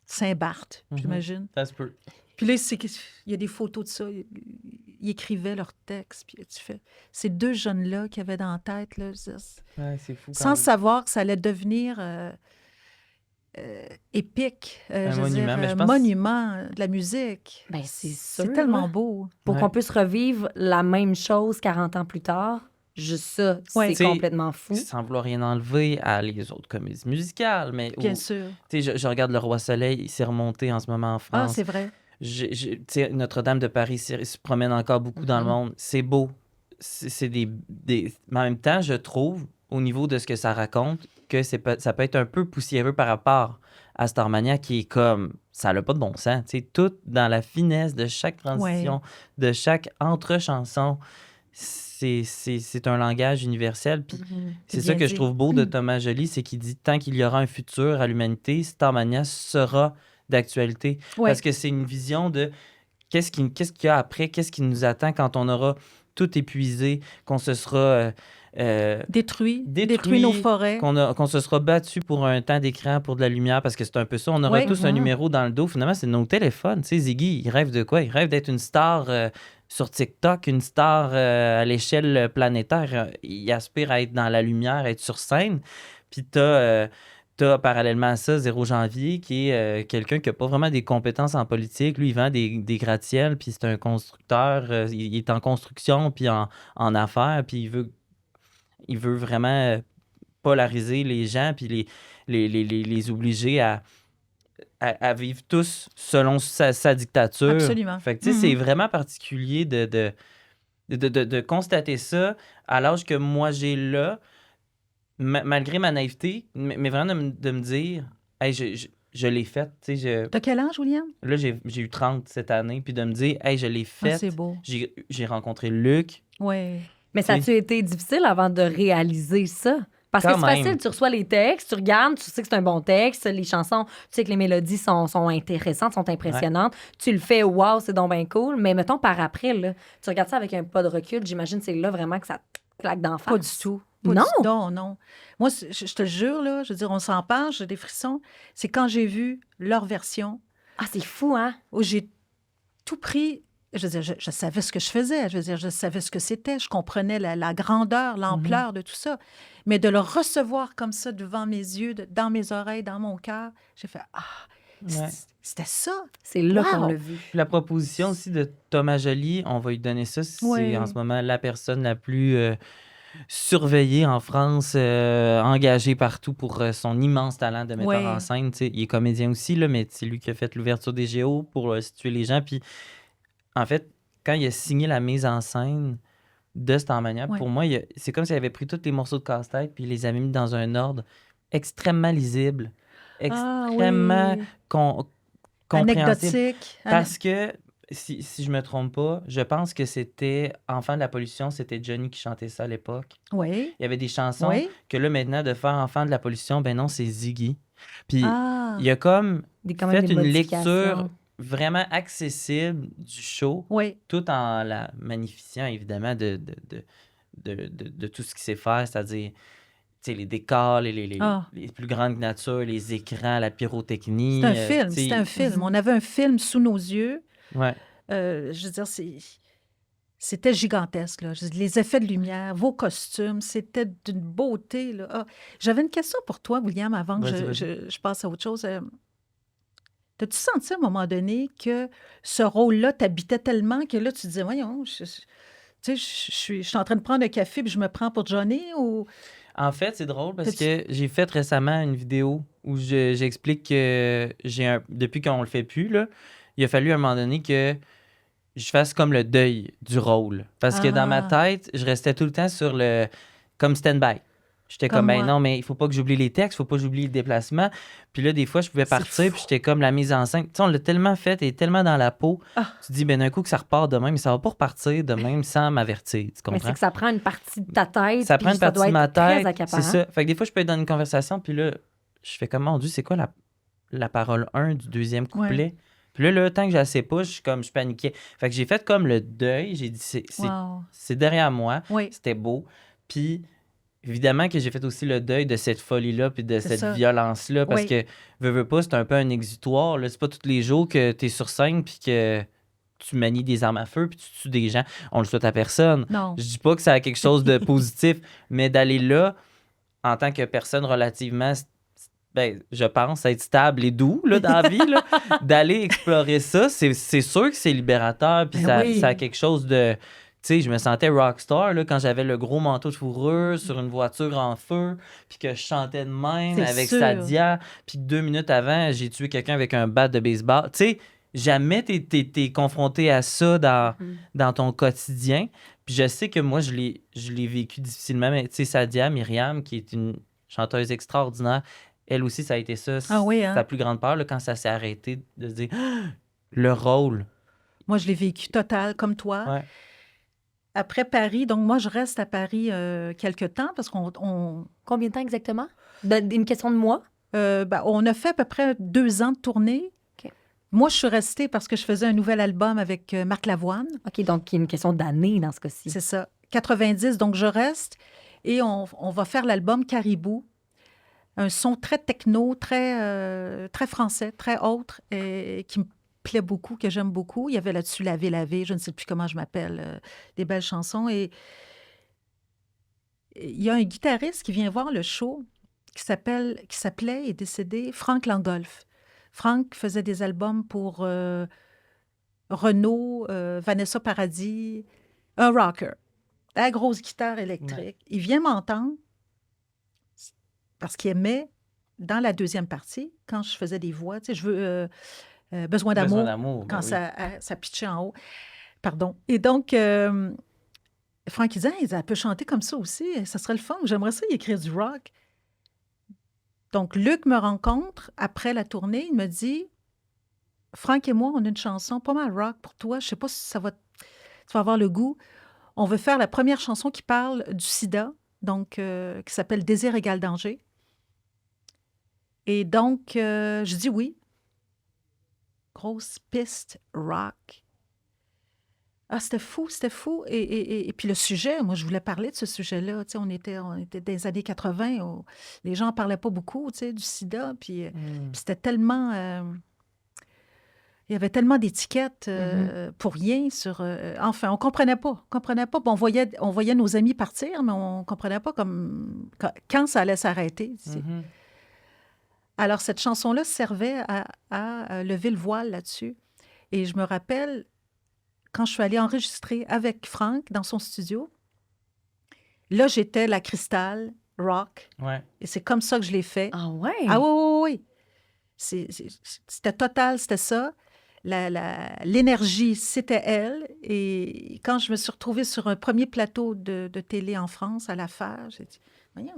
Saint-Barth, Mhm. j'imagine. Ça se peut. Puis là, il y a des photos de ça. Ils écrivaient leurs textes. Puis tu fais... Ces deux jeunes-là qui avaient dans la tête, là, Ouais, c'est fou. quand sans même. savoir que ça allait devenir épique, Un je veux monument, dire, mais je pense- monument de la musique. Ben, c'est sûr, C'est tellement hein. beau. Pour Ouais. qu'on puisse revivre la même chose 40 ans plus tard, juste ça, Ouais. c'est T'sais, complètement fou. Sans vouloir rien enlever à les autres comédies musicales, mais Bien où- sûr. tu sais, je regarde Le Roi Soleil, il s'est remonté en ce moment en Ah, France. c'est vrai. Tu sais, Notre-Dame de Paris se promène encore beaucoup dans le Mhm. monde. C'est beau. C'est Mais en même temps, je trouve, au niveau de ce que ça raconte, que ça peut être un peu poussiéreux par rapport à Starmania, qui est comme... Ça n'a pas de bon sens. Tu sais, tout dans la finesse de chaque transition, de chaque entre-chanson. C'est un langage universel. Puis Mhm. c'est bien ça que je dit. trouve beau de Thomas Joly, c'est qu'il dit tant qu'il y aura un futur à l'humanité, Starmania sera d'actualité. Ouais. Parce que c'est une vision de qu'est-ce qu'il y a après, qu'est-ce qui nous attend quand on aura tout épuisé, qu'on se sera Détruit détruit, nos forêts. qu'on se sera battu pour un temps d'écran, pour de la lumière, parce que c'est un peu ça. On aura Ouais. tous un Mhm. numéro dans le dos. Finalement, c'est nos téléphones. Tu sais, Ziggy, il rêve de quoi? Il rêve d'être une star sur TikTok, une star à l'échelle planétaire. Il aspire à être dans la lumière, à être sur scène. Puis t'as parallèlement à ça 0 janvier, qui est quelqu'un qui n'a pas vraiment des compétences en politique. Lui, il vend des gratte-ciels, puis c'est un constructeur. Il est en construction, puis en affaires, puis il veut vraiment polariser les gens, puis les obliger à vivre tous selon sa dictature. Absolument. Fait que, tu sais, c'est vraiment particulier de constater ça à l'âge que moi j'ai là, malgré ma naïveté, mais vraiment de me dire, hey, je l'ai faite. Tu sais, T'as quel âge, William? là, j'ai eu 30 cette année, puis de me dire, hey, je l'ai Ah, faite. c'est beau. J'ai rencontré Luc. Oui. Mais ça a-tu été difficile avant de réaliser ça? Parce que Quand c'est même. facile, tu reçois les textes, tu regardes, tu sais que c'est un bon texte, les chansons, tu sais que les mélodies sont intéressantes, sont impressionnantes. Tu le fais, wow, c'est donc bien cool. Mais mettons, par après, là, tu regardes ça avec un pas de recul, j'imagine que c'est là vraiment que ça te claque d'en face. Pas du tout. Non? Non, non. Moi, je te jure, là, je veux dire, on s'en parle, j'ai des frissons. C'est quand j'ai vu leur version, Ah, c'est fou, hein? où j'ai tout pris. Je veux dire, je savais ce que je faisais. Je veux dire, je savais ce que c'était. Je comprenais la grandeur, l'ampleur de tout ça. Mais de le recevoir comme ça devant mes yeux, dans mes oreilles, dans mon cœur, j'ai fait ah, Ouais. c'était ça. C'est là Wow! qu'on l'a vu. Puis la proposition aussi de Thomas Joly, on va lui donner ça. C'est Ouais. en ce moment la personne la plus surveillée en France, engagée partout pour son immense talent de metteur Ouais. en scène. Tu sais, il est comédien aussi, là, mais c'est lui qui a fait l'ouverture des Géos pour situer les gens. Puis en fait, quand il a signé la mise en scène de cette manière, Ouais. pour moi, c'est comme s'il avait pris tous les morceaux de casse-tête puis il les avait mis dans un ordre extrêmement lisible, extrêmement oui. compréhensible. Anecdotique. Parce que, si je me trompe pas, je pense que c'était Enfant de la pollution, c'était Johnny qui chantait ça à l'époque. Oui. Il y avait des chansons Oui. que là, maintenant, de faire Enfant de la pollution, ben non, c'est Ziggy. Puis, Ah. il a comme Quand même fait des une modifications. lecture vraiment accessible du show, Oui. tout en la magnifiant, évidemment, de tout ce qu'il sait faire, c'est-à-dire tu sais, les décors, Ah. les plus grandes natures, les écrans, la pyrotechnie. C'est un film. tu sais, C'était un film. On avait un film sous nos yeux. Ouais. Je veux dire, c'était gigantesque. Là. Je veux dire, les effets de lumière, vos costumes, c'était d'une beauté. Là. Ah, j'avais une question pour toi, William, avant que Vas-y. je passe à autre chose. T'as-tu senti à un moment donné que ce rôle-là t'habitait tellement que là, tu te disais, voyons, tu sais, je suis en train de prendre un café puis je me prends pour Johnny ou... En fait, c'est drôle parce que j'ai fait récemment une vidéo où j'explique que depuis qu'on le fait plus, là, il a fallu à un moment donné que je fasse comme le deuil du rôle. Parce que dans ma tête, je restais tout le temps comme stand-by. J'étais comme, ben moi. non, mais il faut pas que j'oublie les textes, il faut pas que j'oublie le déplacement. Puis là, des fois, je pouvais C'est partir, fou. puis j'étais comme la mise en scène. Tu sais, on l'a tellement fait et tellement dans la peau. Ah. Tu te dis, ben d'un coup, que ça repart demain, mais ça va pas repartir de même sans m'avertir. Tu Mais comprends? c'est que ça prend une partie de ta tête. Ça puis prend une partie doit de ma être très tête. accaparant. C'est ça. Fait que des fois, je peux être dans une conversation, puis là, je fais comme, mon Dieu, c'est quoi la parole 1 du deuxième couplet? Puis là, tant que je la sais pas, je paniquais. Fait que j'ai fait comme le deuil. J'ai dit, Wow. c'est derrière moi. Oui. C'était beau. Puis, évidemment que j'ai fait aussi le deuil de cette folie-là puis de C'est cette ça. violence-là. Parce Oui. que, veux pas, c'est un peu un exutoire. Là. C'est pas tous les jours que tu es sur scène puis que tu manies des armes à feu puis tu tues des gens. On le souhaite à personne. Non. Je dis pas que ça a quelque chose de positif, mais d'aller là, en tant que personne relativement, ben, je pense, être stable et doux là, dans la vie, là, d'aller explorer ça, c'est sûr que c'est libérateur, puis Ben oui. ça a quelque chose de... Tu sais, je me sentais rockstar là, quand j'avais le gros manteau de fourrure sur une voiture en feu, puis que je chantais de même C'est avec sûr. Sadia, puis 2 minutes avant, j'ai tué quelqu'un avec un bat de baseball. Tu sais, jamais t'es confronté à ça dans ton quotidien. Puis je sais que moi, je l'ai vécu difficilement, mais tu sais, Sadia, Myriam, qui est une chanteuse extraordinaire, elle aussi, ça a été ça. Ah oui, hein? Sa plus grande peur, là, quand ça s'est arrêté, de se dire le rôle. Moi, je l'ai vécu total, comme toi. Ouais. Après Paris, donc moi, je reste à Paris quelque temps parce qu'on Combien de temps exactement? Une question de mois? on a fait à peu près 2 ans de tournée. OK. Moi, je suis restée parce que je faisais un nouvel album avec Marc Lavoine. OK, donc il y a une question d'année dans ce cas-ci. C'est ça. 90, donc je reste et on va faire l'album Caribou. Un son très techno, très français, très autre, et qui me plaît beaucoup, que j'aime beaucoup. Il y avait là-dessus Laver, laver, je ne sais plus comment je m'appelle, des belles chansons. Et il y a un guitariste qui vient voir le show qui s'appelait, est décédé, Franck Langolf. Franck faisait des albums pour Renaud, Vanessa Paradis, un rocker. La grosse guitare électrique. Ouais. Il vient m'entendre parce qu'il aimait dans la deuxième partie, quand je faisais des voix, tu sais, je veux Besoin Besoin d'amour, d'amour. quand Ben oui. ça pitchait en haut. Pardon. Et donc, Franck, il disait, hey, elle peut chanter comme ça aussi, ça serait le fun. J'aimerais ça y écrire du rock. Donc, Luc me rencontre après la tournée, il me dit, Franck et moi, on a une chanson pas mal rock pour toi. Je sais pas si tu vas avoir le goût. On veut faire la première chanson qui parle du sida, donc qui s'appelle Désir égale danger. Et donc, je dis oui. Grosse piste rock. Ah, c'était fou, c'était fou. Et puis le sujet, moi, je voulais parler de ce sujet-là. Tu sais, on était dans les années 80, où les gens n'en parlaient pas beaucoup, tu sais, du sida. Puis c'était tellement... il y avait tellement d'étiquettes pour rien sur... enfin, on comprenait pas. On comprenait pas. Bon, on voyait nos amis partir, mais on comprenait pas quand ça allait s'arrêter. Tu sais. Alors, cette chanson-là servait à lever le voile là-dessus. Et je me rappelle, quand je suis allée enregistrer avec Franck dans son studio, là, j'étais la cristal rock. Ouais. Et c'est comme ça que je l'ai fait. Ah ouais? Ah oui. C'était total, c'était ça. L'énergie, c'était elle. Et quand je me suis retrouvée sur un premier plateau de télé en France, à l'affaire, j'ai dit, voyons,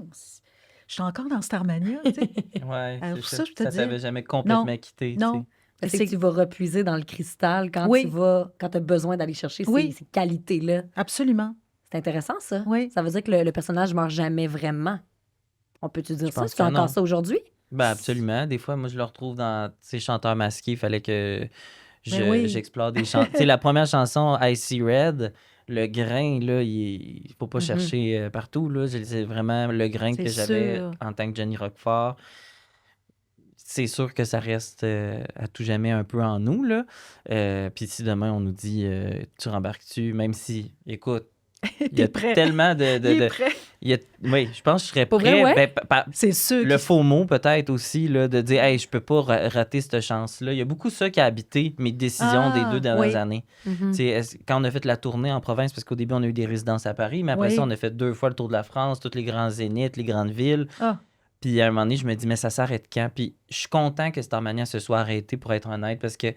je suis encore dans Starmania, tu sais. Ouais, Alors, c'est pour ça. ça, je te Ça dis... t'avait jamais complètement Non, quitté. non. C'est que tu vas repuiser dans le cristal quand Oui. quand tu as besoin d'aller chercher Oui. ces qualités-là. Absolument. C'est intéressant, ça. Oui. Ça veut dire que le personnage meurt jamais vraiment. On peut-tu dire Je ça? pense C'est que encore non. ça aujourd'hui? Ben absolument. Des fois, moi, je le retrouve dans ces chanteurs masqués. Il fallait que Ben oui. j'explore des chansons. Tu sais, la première chanson, I See Red, le grain, là, il faut pas chercher partout. Là. C'est vraiment le grain C'est que j'avais sûr. en tant que Johnny Roquefort. C'est sûr que ça reste à tout jamais un peu en nous. Là. Puis si demain, on nous dit tu rembarques-tu, même si, écoute, il y a T'es prêt. tellement Il est prêt. oui, je pense que je serais Pour prêt. vrai, ouais? C'est sûr. Le faux mot, peut-être aussi, là, de dire, hey, je peux pas rater cette chance-là. Il y a beaucoup ça qui a habité mes décisions des 2 dernières oui. années. Tu sais, quand on a fait la tournée en province, parce qu'au début, on a eu des résidences à Paris, mais après Oui. ça, on a fait 2 fois le tour de la France, tous les grands zéniths, les grandes villes. Ah. Puis à un moment donné, je me dis, mais ça s'arrête quand? Puis je suis content que Starmania se soit arrêté, pour être honnête, parce que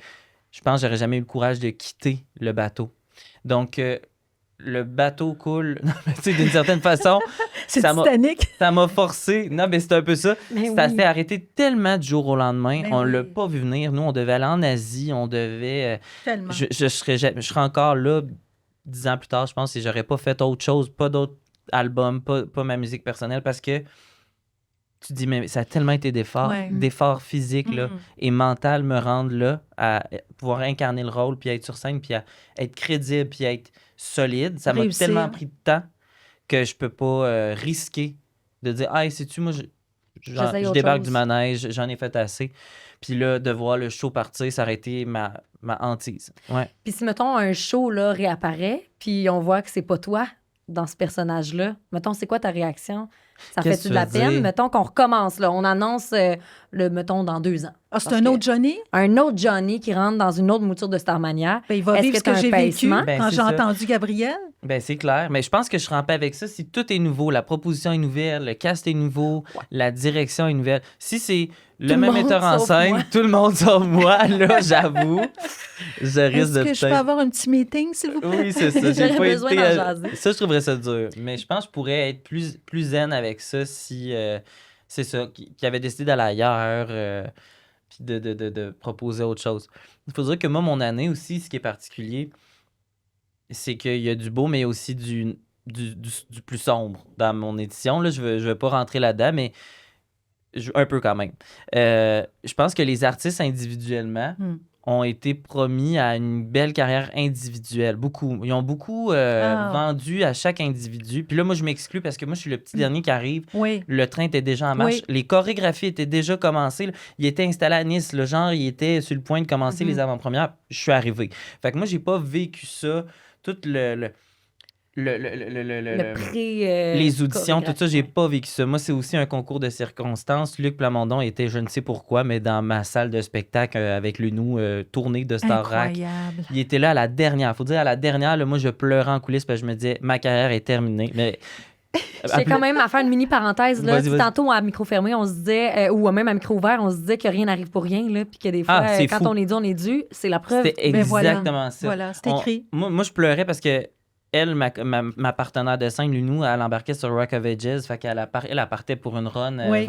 je pense que j'aurais jamais eu le courage de quitter le bateau. Donc, le bateau coule, non, mais tu sais, d'une certaine façon, C'est ça m'a- Titanic. ça m'a forcé. Non, mais c'est un peu ça. Mais Ça oui. s'est arrêté tellement du jour au lendemain. Ben On oui. l'a pas vu venir. Nous, on devait aller en Asie. On devait... Tellement. je serais encore là 10 ans plus tard, je pense, si j'aurais pas fait autre chose, pas d'autres albums, pas ma musique personnelle, parce que tu dis, mais ça a tellement été Ouais. d'efforts physiques là, et mental me rendre là à pouvoir incarner le rôle, puis être sur scène, puis à être crédible, puis à être solide. Ça m'a Réussir. tellement pris de temps que je peux pas risquer de dire, hey, sais-tu, moi, J'essaye je autre débarque chose. du manège, j'en ai fait assez. Puis là, de voir le show partir, ça aurait été ma hantise. Ouais. Puis si, mettons, un show là, réapparaît, puis on voit que c'est pas toi dans ce personnage-là, mettons, c'est quoi ta réaction? Ça Qu'est-ce fait-tu que de la tu veux peine? dire? Mettons qu'on recommence, là. On annonce, mettons, dans 2 ans. Ah, c'est Parce un que- autre Johnny? Un autre Johnny qui rentre dans une autre mouture de Starmania. Ben, il va Est-ce vivre que ce que t'as un j'ai vécu pincement? Ben, quand c'est j'ai ça. entendu Gabriel. Ben, c'est clair. Mais je pense que je serais en paix avec ça si tout est nouveau, la proposition est nouvelle, le cast est nouveau, la direction est nouvelle. Si c'est le Tout le même monde metteur en sauf scène, moi. tout le monde sauf moi, là, j'avoue, je risque Est-ce de que je peux peut-être... avoir un petit meeting, s'il vous plaît? Oui, c'est ça. J'ai J'aurais pas besoin été d'en à- jaser. Ça, je trouverais ça dur. Mais je pense que je pourrais être plus zen avec ça si... c'est ça, qui avait décidé d'aller ailleurs, puis de proposer autre chose. Il faut dire que moi, mon année aussi, ce qui est particulier, c'est qu'il y a du beau, mais il y a aussi du plus sombre dans mon édition. Là, je veux pas rentrer là-dedans, mais un peu quand même. Je pense que les artistes individuellement ont été promis à une belle carrière individuelle. Beaucoup. Ils ont beaucoup vendu à chaque individu. Puis là, moi, je m'exclus parce que moi, je suis le petit dernier qui arrive. Oui. Le train était déjà en marche. Oui. Les chorégraphies étaient déjà commencées. Là. Il était installé à Nice. Le genre, il était sur le point de commencer les avant-premières. Je suis arrivé. Fait que moi, j'ai pas vécu ça. Tout Le pré... les auditions, tout ça, j'ai chorégraphe. pas vécu ça. Moi, c'est aussi un concours de circonstances. Luc Plamondon était, je ne sais pourquoi, mais dans ma salle de spectacle avec nous, tournée de Starac. Incroyable. Il était là à la dernière. Faut dire, à la dernière, là, moi, je pleurais en coulisses parce que je me disais, ma carrière est terminée. Mais Je tiens quand même à faire une mini parenthèse. Là. Vas-y. Tantôt, à micro fermé, on se disait, ou même à micro ouvert, on se disait que rien n'arrive pour rien. Là, puis que des fois, c'est quand fou. on est dû, c'est la preuve. C'était Ben voilà. exactement ça. Voilà, c'est écrit. Moi, je pleurais parce que elle, ma partenaire de scène, Lunou, elle embarquait sur Rock of Ages. Fait qu'elle elle partait pour une run Oui.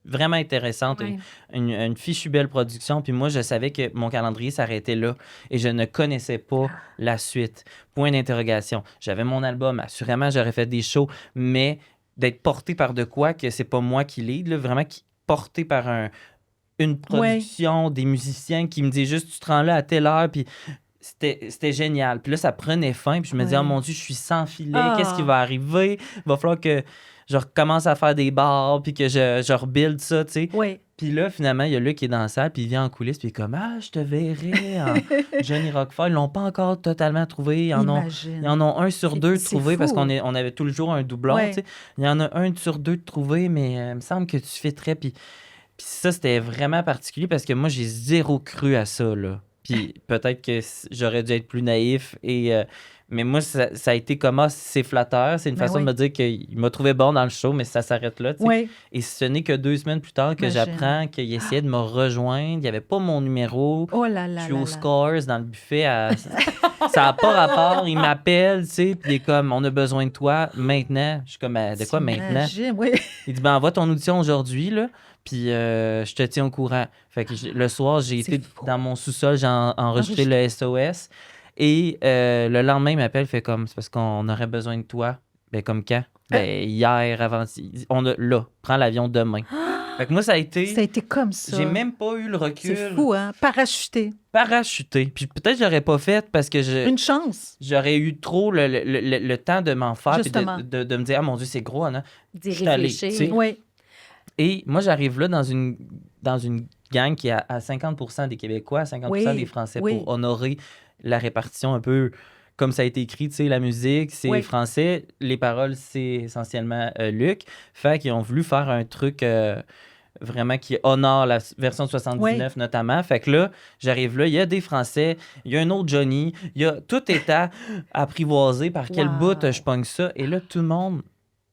vraiment intéressante. Ouais. Une fichue belle production. Puis moi, je savais que mon calendrier s'arrêtait là et je ne connaissais pas la suite. Point d'interrogation. J'avais mon album. Assurément, j'aurais fait des shows, mais d'être porté par de quoi que c'est pas moi qui lead, là, vraiment porté par une production, des musiciens qui me disent juste tu te rends là à telle heure, puis c'était génial. Puis là, ça prenait fin, puis je me disais, oh mon Dieu, je suis sans filet, qu'est-ce qui va arriver? Il va falloir que je recommence à faire des bars, puis que je rebuild ça, tu sais. Oui. Puis là, finalement, il y a Luc qui est dans la salle, puis il vient en coulisses, puis il est comme, je te verrai en Johnny Rockford. Ils l'ont pas encore totalement trouvé. Ils en ont un sur deux de trouvé, parce qu'on avait tout le jour un doublon, tu sais. Il y en a un sur deux de trouvé, mais il me semble que tu fitterais. Puis ça, c'était vraiment particulier, parce que moi, j'ai zéro cru à ça, là. Puis peut-être que j'aurais dû être plus naïf. Mais moi, ça a été comme c'est flatteur. C'est une façon de me dire qu'il m'a trouvé bon dans le show, mais ça s'arrête là. Oui. Et ce n'est que 2 semaines plus tard que j'apprends qu'il essayait de me rejoindre. Il n'y avait pas mon numéro. Oh là là. Je suis au Scores dans le buffet. Ça n'a pas rapport. Il m'appelle, tu sais. Puis il est comme, on a besoin de toi maintenant. Je suis comme, de quoi maintenant? Oui. Il dit, envoie ton audition aujourd'hui, là. Puis je te tiens au courant. Fait que le soir, j'ai été dans mon sous-sol, j'ai enregistré le SOS. Et le lendemain, il m'appelle, fait comme, c'est parce qu'on aurait besoin de toi. Ben, comme quand? Ben, hier, avant. Là, prends l'avion demain. Fait que moi, ça a été comme ça. J'ai même pas eu le recul. C'est fou, hein? Parachuté. Puis peut-être que je l'aurais pas fait parce que Une chance. J'aurais eu trop le temps de m'en faire. Puis de me dire, mon Dieu, c'est gros, Anna. D'y réfléchir. Oui. Et moi, j'arrive là dans une gang qui a à 50% des Québécois, 50% des Français pour honorer la répartition un peu comme ça a été écrit. Tu sais, la musique, c'est français. Les paroles, c'est essentiellement Luc. Fait qu'ils ont voulu faire un truc vraiment qui honore la version de 79 notamment. Fait que là, j'arrive là, il y a des Français, il y a un autre Johnny, tout est apprivoisé par quel bout je pogne ça. Et là, tout le monde...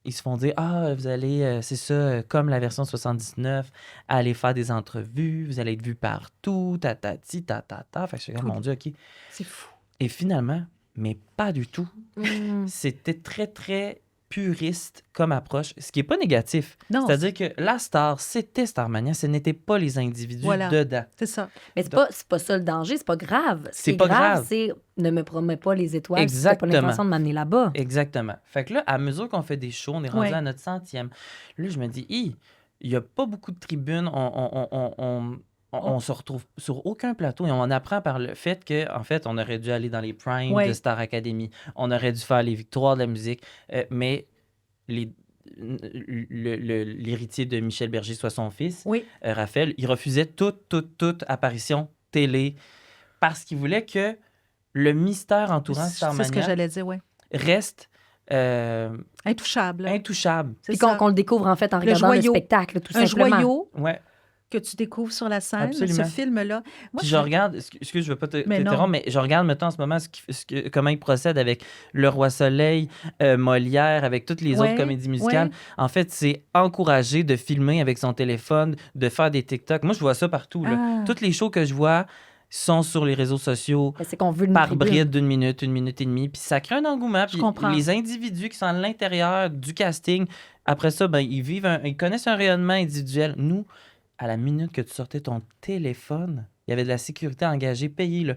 Ils se font dire, vous allez, c'est ça, comme la version 79, aller faire des entrevues, vous allez être vu partout, tatati, tatata. Fait que je suis comme, mon Dieu, OK. C'est fou. Et finalement, mais pas du tout. C'était très, très puriste comme approche, ce qui n'est pas négatif. Non. C'est-à-dire que la star, c'était Starmania, ce n'était pas les individus dedans. C'est ça. Mais c'est pas ça le danger, c'est pas grave. C'est pas grave. C'est ne me promets pas les étoiles. Exactement. Si t'as pas l'intention de m'amener là-bas. Exactement. Fait que là, à mesure qu'on fait des shows, on est rendu à notre 100e. Là, je me dis, il n'y a pas beaucoup de tribunes, on se retrouve sur aucun plateau et on apprend par le fait qu'en fait, on aurait dû aller dans les primes de Star Academy, on aurait dû faire les victoires de la musique, mais l'héritier de Michel Berger, soit son fils, Raphaël, il refusait toute apparition télé parce qu'il voulait que le mystère entourant Starmania... C'est ce que j'allais dire, reste... intouchable. Puis qu'on le découvre en fait en regardant le spectacle, tout simplement. Un joyau que tu découvres sur la scène, ce film-là. Puis je regarde, excuse, je ne veux pas t'interrompre, mais je regarde maintenant en ce moment comment il procède avec Le Roi Soleil, Molière, avec toutes les autres comédies musicales. En fait, c'est encouragé de filmer avec son téléphone, de faire des TikTok. Moi, je vois ça partout. Là. Toutes les shows que je vois sont sur les réseaux sociaux par bride d'1 minute, 1 minute et demie. Puis ça crée un engouement. Puis les individus qui sont à l'intérieur du casting, après ça, ils connaissent un rayonnement individuel. Nous, à la minute que tu sortais ton téléphone, il y avait de la sécurité engagée, payée là,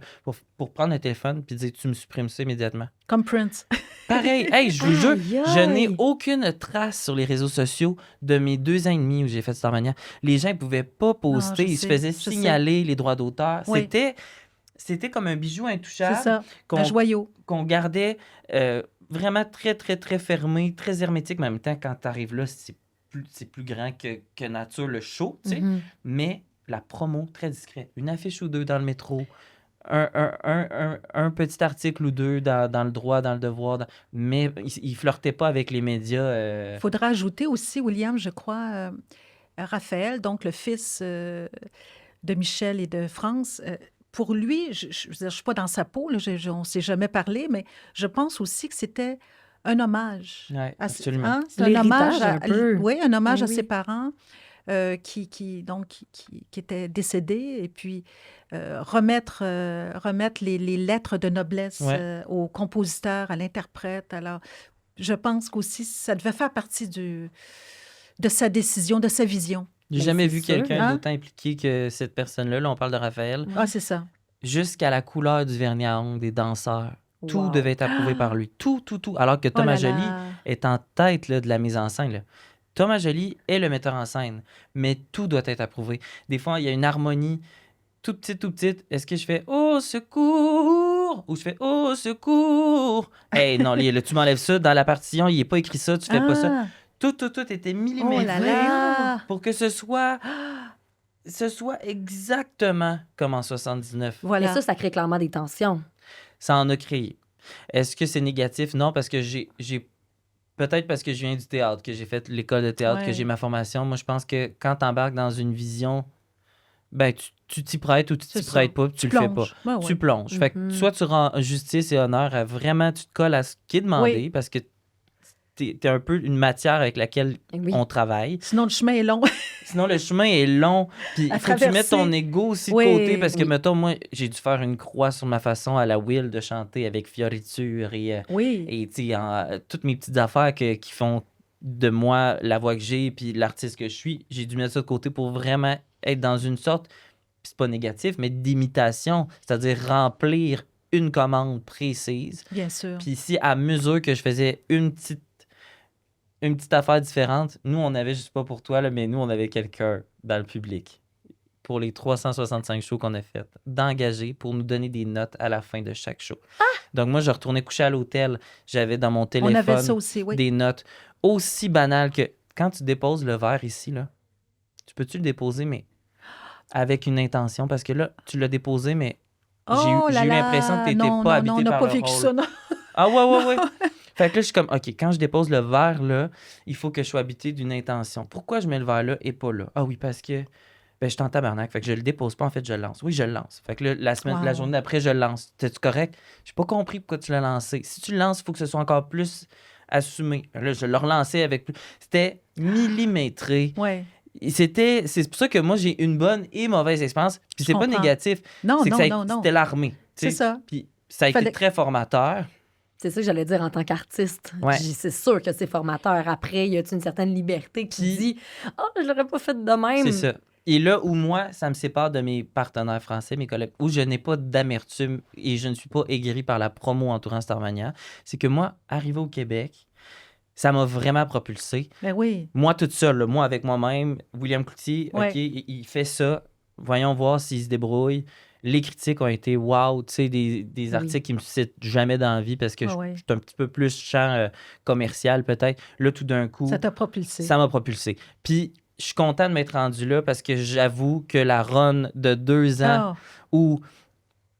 pour prendre un téléphone puis dire tu me supprimes ça immédiatement. Comme Prince. Pareil. Hey, je vous jure, je n'ai aucune trace sur les réseaux sociaux de mes 2 ans et demi où j'ai fait Starmania. Les gens ne pouvaient pas poster, ils se faisaient signaler les droits d'auteur. C'était comme un bijou intouchable. C'est ça, un joyau. Qu'on gardait vraiment très, très, très fermé, très hermétique. Mais en même temps, quand tu arrives là, c'est plus grand que nature, le show, tu sais. Mais la promo, très discret. Une affiche ou 2 dans le métro, un petit article ou 2 dans le droit, dans le devoir. Mais il flirtait pas avec les médias. Il faudra ajouter aussi, William, je crois, Raphaël, donc le fils de Michel et de France. Pour lui, je ne suis pas dans sa peau, on ne s'est jamais parlé, mais je pense aussi que c'était un hommage. Ouais, à absolument. C'est un L'héritage, hommage un peu. oui, un hommage Oui, à ses oui. parents qui étaient décédés et puis remettre les lettres de noblesse Ouais. au compositeur, à l'interprète. Alors, je pense qu'aussi, ça devait faire partie de sa décision, de sa vision. J'ai Mais jamais c'est vu sûr, quelqu'un hein? d'autant impliqué que cette personne-là. Là, on parle de Raphaël. Ah, c'est ça. Jusqu'à la couleur du vernis à ongles des danseurs. Tout Wow. devait être approuvé par lui. Tout, tout, tout. Alors que Oh Thomas là Joly là. est en tête là, de la mise en scène. Là. Thomas Joly est le metteur en scène, mais tout doit être approuvé. Des fois, il y a une harmonie toute petite, tout petite. Est-ce que je fais « Au secours » ou je fais « Au secours ». Hey, non, là, tu m'enlèves ça. Dans la partition, il n'est pas écrit ça, tu fais pas ça. Ah! Tout était Oh millimétré là là! pour que ce soit exactement comme en 79. Mais Voilà. ça crée clairement des tensions. Ça en a créé. Est-ce que c'est négatif? Non, parce que j'ai peut-être parce que je viens du théâtre, que j'ai fait l'école de théâtre, que Ouais. j'ai ma formation. Moi, je pense que quand tu embarques dans une vision, ben tu t'y prêtes ou tu C'est t'y ça. prêtes pas, puis tu le fais pas. plonges. Ben Tu ouais. plonges. Fait que Mhm. soit tu rends justice et honneur à vraiment, tu te colles à ce qui est demandé, Oui. parce que t'es un peu une matière avec laquelle Oui. on travaille. Sinon, le chemin est long. Sinon, le chemin est long. Puis À il faut que tu mettes traverser. ton ego aussi de Oui, côté parce que, oui. mettons, moi, j'ai dû faire une croix sur ma façon à la Will de chanter avec fioriture Oui. et tu sais, toutes mes petites affaires qui font de moi la voix que j'ai puis l'artiste que je suis. J'ai dû mettre ça de côté pour vraiment être dans une sorte, puis c'est pas négatif, mais d'imitation, c'est-à-dire remplir une commande précise. Bien sûr. Puis si à mesure que je faisais une petite affaire différente, nous, on avait, je sais pas pour toi, là, mais nous, on avait quelqu'un dans le public pour les 365 shows qu'on a fait, d'engager pour nous donner des notes à la fin de chaque show. Donc moi, je retournais coucher à l'hôtel, j'avais dans mon On avait ça téléphone aussi, oui. des notes aussi banales que quand tu déposes le verre ici, là, tu peux-tu le déposer, mais avec une intention, parce que là, tu l'as déposé, mais Oh j'ai là eu là! l'impression que tu n'étais Non, pas non, non, habité on n'a par pas le vécu rôle. ça, non. Ah ouais. Fait que là, je suis comme, OK, quand je dépose le verre, là, il faut que je sois habité d'une intention. Pourquoi je mets le verre là et pas là? Ah oui, parce que ben, je suis en tabarnak. Fait que je le dépose pas, en fait, je le lance. Oui, je le lance. Fait que là, la Wow. journée d'après, je le lance. T'es-tu correct? J'ai pas compris pourquoi tu l'as lancé. Si tu le lances, il faut que ce soit encore plus assumé. Là, je le relançais avec plus. C'était millimétré. Oui. C'est pour ça que moi, j'ai une bonne et mauvaise expérience. Puis Je c'est pas comprends. négatif. Non, C'est que non. c'était l'armée. tu C'est sais. ça. Puis ça a été Fallait- très formateur. C'est ça que j'allais dire en tant qu'artiste. Ouais. C'est sûr que c'est formateur. Après, il y a une certaine liberté qui Puis- dit « Ah, je l'aurais pas fait de même. » C'est ça. Et là où moi, ça me sépare de mes partenaires français, mes collègues, où je n'ai pas d'amertume et je ne suis pas aigri par la promo entourant Starmania, c'est que moi, arrivé au Québec, ça m'a vraiment propulsé. Ben oui. Moi, toute seule, là, moi avec moi-même, William Cloutier, Ouais. OK, il fait ça. Voyons voir s'il se débrouille. Les critiques ont été wow, tu sais, des articles qui me citent jamais dans la vie parce que Ah je ouais. suis un petit peu plus champ commercial peut-être. Là, tout d'un coup, Ça t'a propulsé. ça m'a propulsé. Puis, je suis content de m'être rendu là parce que j'avoue que la run de 2 ans Ah, où,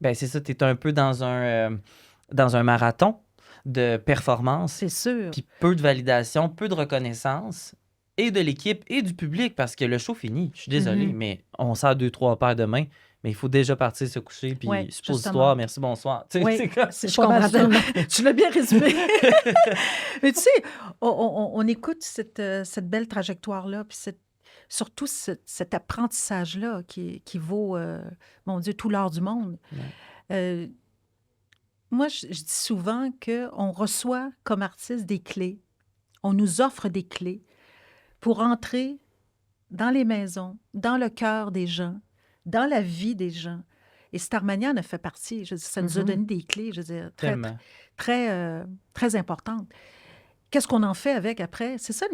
ben c'est ça, tu es un peu dans un marathon de performance, c'est sûr. puis peu de validation, peu de reconnaissance, et de l'équipe et du public parce que le show finit. Je suis désolé, Mhm. mais on sert 2-3 paires de mains, mais il faut déjà partir se coucher, puis Ouais, suppositoire, justement. merci, bonsoir. Tu sais, Oui, c'est comme- c'est Je pas mal comprends ça. tellement. Tu l'as bien résumé. Mais tu sais, on écoute cette belle trajectoire-là, puis surtout cet apprentissage-là qui vaut, mon Dieu, tout l'or du monde. Ouais. Moi, je dis souvent qu'on reçoit comme artiste des clés. On nous offre des clés pour entrer dans les maisons, dans le cœur des gens, dans la vie des gens. Et Starmania en a fait partie. Je veux dire, ça nous a Mhm. donné des clés, je veux dire, très, Tellement. très importantes. Qu'est-ce qu'on en fait avec après? C'est ça,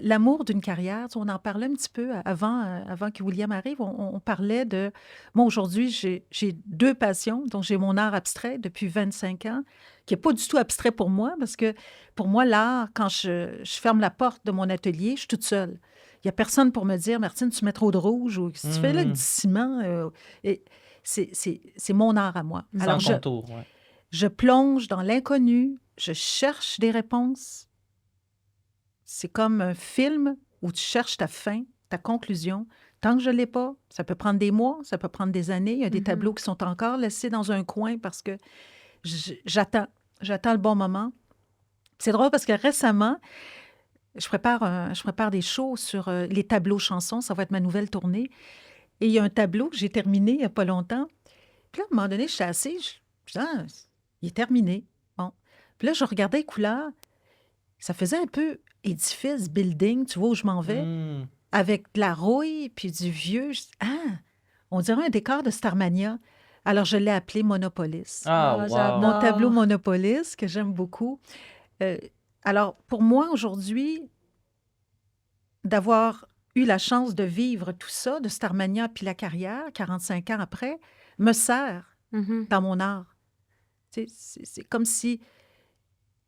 l'amour d'une carrière. Tu sais, on en parlait un petit peu avant que William arrive. On parlait de... Moi, aujourd'hui, j'ai 2 passions. Donc, j'ai mon art abstrait depuis 25 ans, qui n'est pas du tout abstrait pour moi, parce que pour moi, l'art, quand je ferme la porte de mon atelier, je suis toute seule. Il n'y a personne pour me dire, Martine, tu mets trop de rouge ou si tu fais là, du ciment. Et c'est mon art à moi. Sans Alors, contour, ouais. je plonge dans l'inconnu, je cherche des réponses. C'est comme un film où tu cherches ta fin, ta conclusion. Tant que je ne l'ai pas, ça peut prendre des mois, ça peut prendre des années. Il y a des tableaux qui sont encore laissés dans un coin parce que j'attends le bon moment. C'est drôle parce que récemment, je prépare des shows sur les tableaux chansons. Ça va être ma nouvelle tournée. Et il y a un tableau que j'ai terminé il n'y a pas longtemps. Puis là, à un moment donné, je suis assise. Je dis, ah, il est terminé. Bon. Puis là, je regardais les couleurs. Ça faisait un peu édifice, building, tu vois où je m'en vais, avec de la rouille puis du vieux. Je dis, ah, on dirait un décor de Starmania. Alors, je l'ai appelé Monopolis. Ah, wow. j'adore. Mon tableau Monopolis, que j'aime beaucoup. Alors, pour moi, aujourd'hui, d'avoir eu la chance de vivre tout ça, de Starmania puis la carrière, 45 ans après, me sert dans mon art. Tu sais, c'est comme si,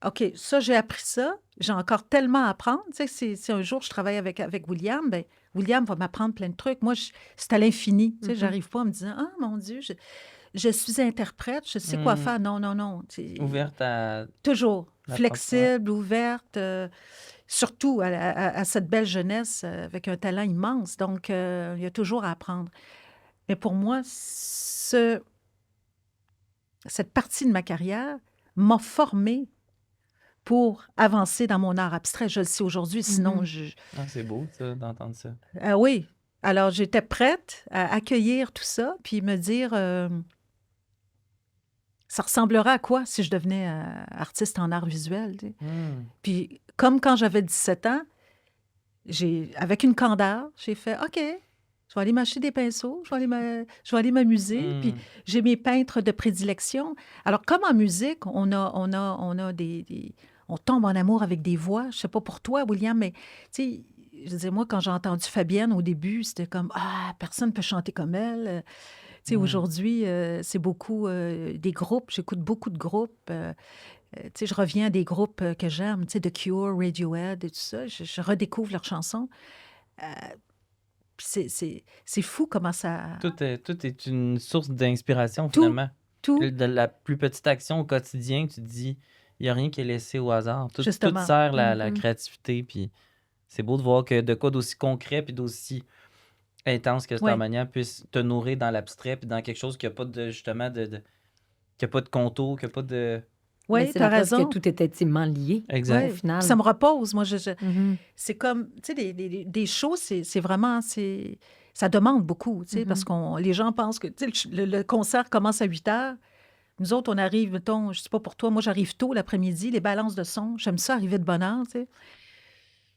OK, ça, j'ai appris ça, j'ai encore tellement à apprendre. Tu sais, si un jour je travaille avec William, ben William va m'apprendre plein de trucs. Moi, c'est à l'infini. Tu sais, j'arrive pas en me disant, ah, mon Dieu, je suis interprète, je sais quoi faire. Non, non, non. Ouverte à... Toujours. La Flexible, ouverte, surtout à cette belle jeunesse avec un talent immense. Donc, il y a toujours à apprendre. Mais pour moi, cette partie de ma carrière m'a formée pour avancer dans mon art abstrait. Je le sais aujourd'hui, sinon Ah, c'est beau, ça, d'entendre ça. oui. Alors, j'étais prête à accueillir tout ça, puis me dire... ça ressemblerait à quoi si je devenais artiste en art visuel? Tu sais? Puis, comme quand j'avais 17 ans, avec une candeur, j'ai fait « OK, je vais aller m'acheter des pinceaux, je vais aller m'amuser. Puis, j'ai mes peintres de prédilection. Alors, comme en musique, on a des... On tombe en amour avec des voix. Je sais pas pour toi, William, mais tu sais, je disais, moi, quand j'ai entendu Fabienne au début, c'était comme « Ah, personne ne peut chanter comme elle. » Tu sais, aujourd'hui, c'est beaucoup des groupes. J'écoute beaucoup de groupes. Tu sais, je reviens à des groupes que j'aime, tu sais, The Cure, Radiohead et tout ça. Je redécouvre leurs chansons. C'est fou comment ça... Tout est une source d'inspiration, finalement. Tout. De la plus petite action au quotidien, tu te dis, il n'y a rien qui est laissé au hasard. Tout Justement. sert la créativité, puis c'est beau de voir que de quoi d'aussi concret puis d'aussi intense que Starmania puisse te nourrir dans l'abstrait puis dans quelque chose qui n'a pas de, justement, qui n'a pas de contour, qui n'a pas de... Oui, Oui, tu as as raison. Que tout est intimement lié. Exact. Au final. Ça me repose. Moi, c'est comme, tu sais, des shows, c'est vraiment, ça demande beaucoup, tu sais, parce que les gens pensent que, tu sais, le concert commence à 8 heures. Nous autres, on arrive, mettons, je sais pas pour toi, moi, j'arrive tôt l'après-midi, les balances de son, j'aime ça arriver de bonne heure, tu sais.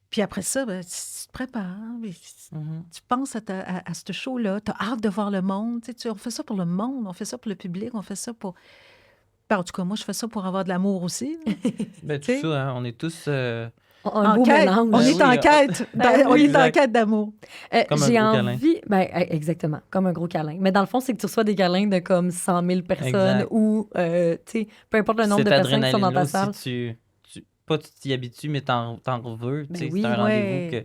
Puis après ça, ben, tu te prépares, tu penses à ce show-là, tu as hâte de voir le monde, tu sais, on fait ça pour le monde, on fait ça pour le public, on fait ça pour... Ben, en tout cas, moi, je fais ça pour avoir de l'amour aussi. Ben, tout ça, hein, on est tous... Un beau quête. mélange. On est en quête. On est en quête d'amour. Comme un J'ai gros envie... Ben, exactement, comme un gros câlin. Mais dans le fond, c'est que tu reçois des câlins de comme 100 000 personnes Exact. ou, tu sais, peu importe le nombre de personnes qui sont dans ta salle. Si pas tu t'y habitues, mais t'en veux. Ben Tu sais, oui, c'est un rendez-vous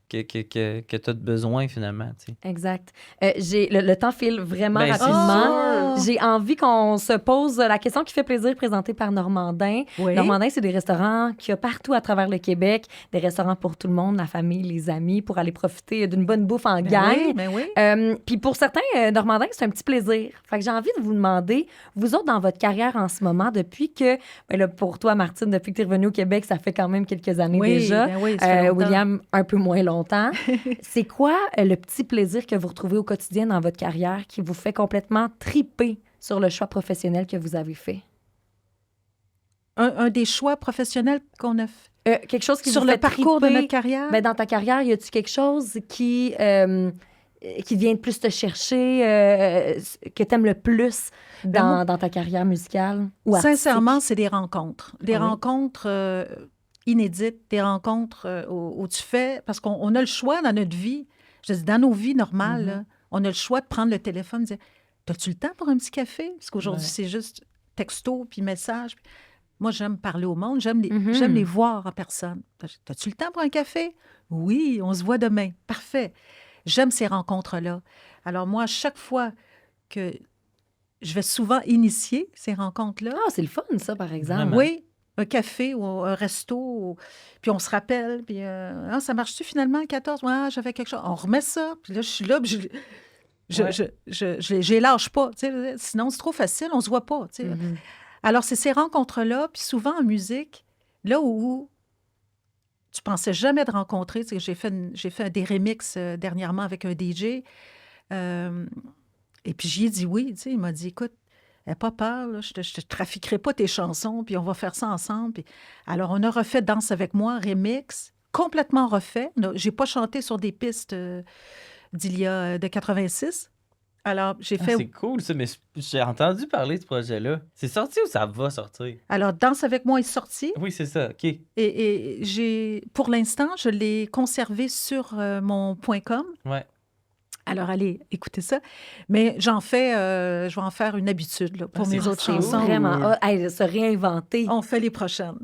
que tu as besoin, finalement. Tu sais. Exact. Le temps file vraiment Ben, c'est rapidement. sûr. J'ai envie qu'on se pose la question qui fait plaisir, présentée par Normandin. Oui. Normandin, c'est des restaurants qu'il y a partout à travers le Québec, des restaurants pour tout le monde, la famille, les amis, pour aller profiter d'une bonne bouffe en gang. Ben oui. Puis pour certains, Normandin, c'est un petit plaisir. Fait que j'ai envie de vous demander, vous autres, dans votre carrière en ce moment, depuis que, ben là, pour toi, Martine, depuis que tu es revenue au Québec, ça fait quand même quelques années Oui, déjà. ben oui, ça fait longtemps. William, un peu moins longtemps. C'est quoi le petit plaisir que vous retrouvez au quotidien dans votre carrière qui vous fait complètement triper sur le choix professionnel que vous avez fait? Un des choix professionnels qu'on a fait. Quelque chose qui Sur vous le fait parcours de triper, notre carrière? ben, dans ta carrière, y a-tu quelque chose qui vient de plus te chercher, que t'aimes le plus dans ta carrière musicale ou artistique? Sincèrement, c'est des rencontres. Des Oui. rencontres inédites, des rencontres où tu fais... Parce qu'on a le choix dans notre vie, je dis, dans nos vies normales, là, on a le choix de prendre le téléphone et de dire, t'as-tu le temps pour un petit café? Parce qu'aujourd'hui, c'est juste texto puis message. Moi, j'aime parler au monde, j'aime les voir en personne. T'as-tu le temps pour un café? Oui, on se voit demain. Parfait. J'aime ces rencontres-là. Alors moi, à chaque fois que je vais souvent initier ces rencontres-là. Ah, c'est le fun, ça, par exemple. Vraiment. Oui, un café ou un resto, puis on se rappelle, puis ça marche-tu finalement le 14? Ouais, j'avais quelque chose. On remet ça, puis là, je suis là, puis je les lâche pas. Tu sais, sinon, c'est trop facile, on se voit pas. Tu sais. Alors, c'est ces rencontres-là, puis souvent en musique, là où tu pensais jamais de rencontrer, tu sais, j'ai fait des remixes dernièrement avec un DJ, et puis j'y ai dit oui, tu sais, il m'a dit, écoute, n'aie pas peur, là, je te trafiquerai pas tes chansons, puis on va faire ça ensemble. Puis... Alors, on a refait Danse avec moi, remix, complètement refait. J'ai pas chanté sur des pistes de 86. Alors, j'ai fait... C'est cool, ça, mais j'ai entendu parler de ce projet-là. C'est sorti ou ça va sortir? Alors, Danse avec moi est sorti. Oui, c'est ça, OK. Et pour l'instant, je l'ai conservé sur mon .com. Ouais. Alors, allez, écoutez ça. Mais je vais en faire une habitude là, pour mes autres chansons. Vraiment, se réinventer. On fait les prochaines.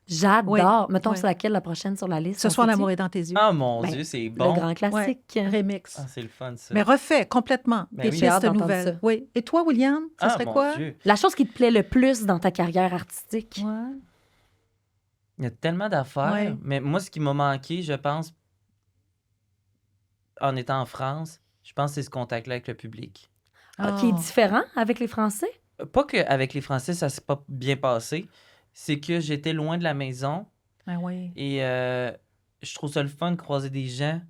J'adore. Oui, Mettons, oui. c'est laquelle la prochaine sur la liste? Ce soir, l'amour est dans tes yeux. Ah, mon Ben, Dieu, c'est Le bon. grand classique. Remix. Ah, c'est le fun, ça. Mais refait complètement. Ben Des oui. J'ai hâte pistes d'entendre nouvelles. ça. Oui. Et toi, William, ça serait mon quoi? Dieu. La chose qui te plaît le plus dans ta carrière artistique? Ouais. Il y a tellement d'affaires. Ouais. Mais moi, ce qui m'a manqué, je pense, en étant en France, je pense que c'est ce contact-là avec le public. Qui est différent avec les Français? Pas qu'avec les Français, ça s'est pas bien passé. C'est que j'étais loin de la maison Ben oui. et je trouve ça le fun de croiser des gens.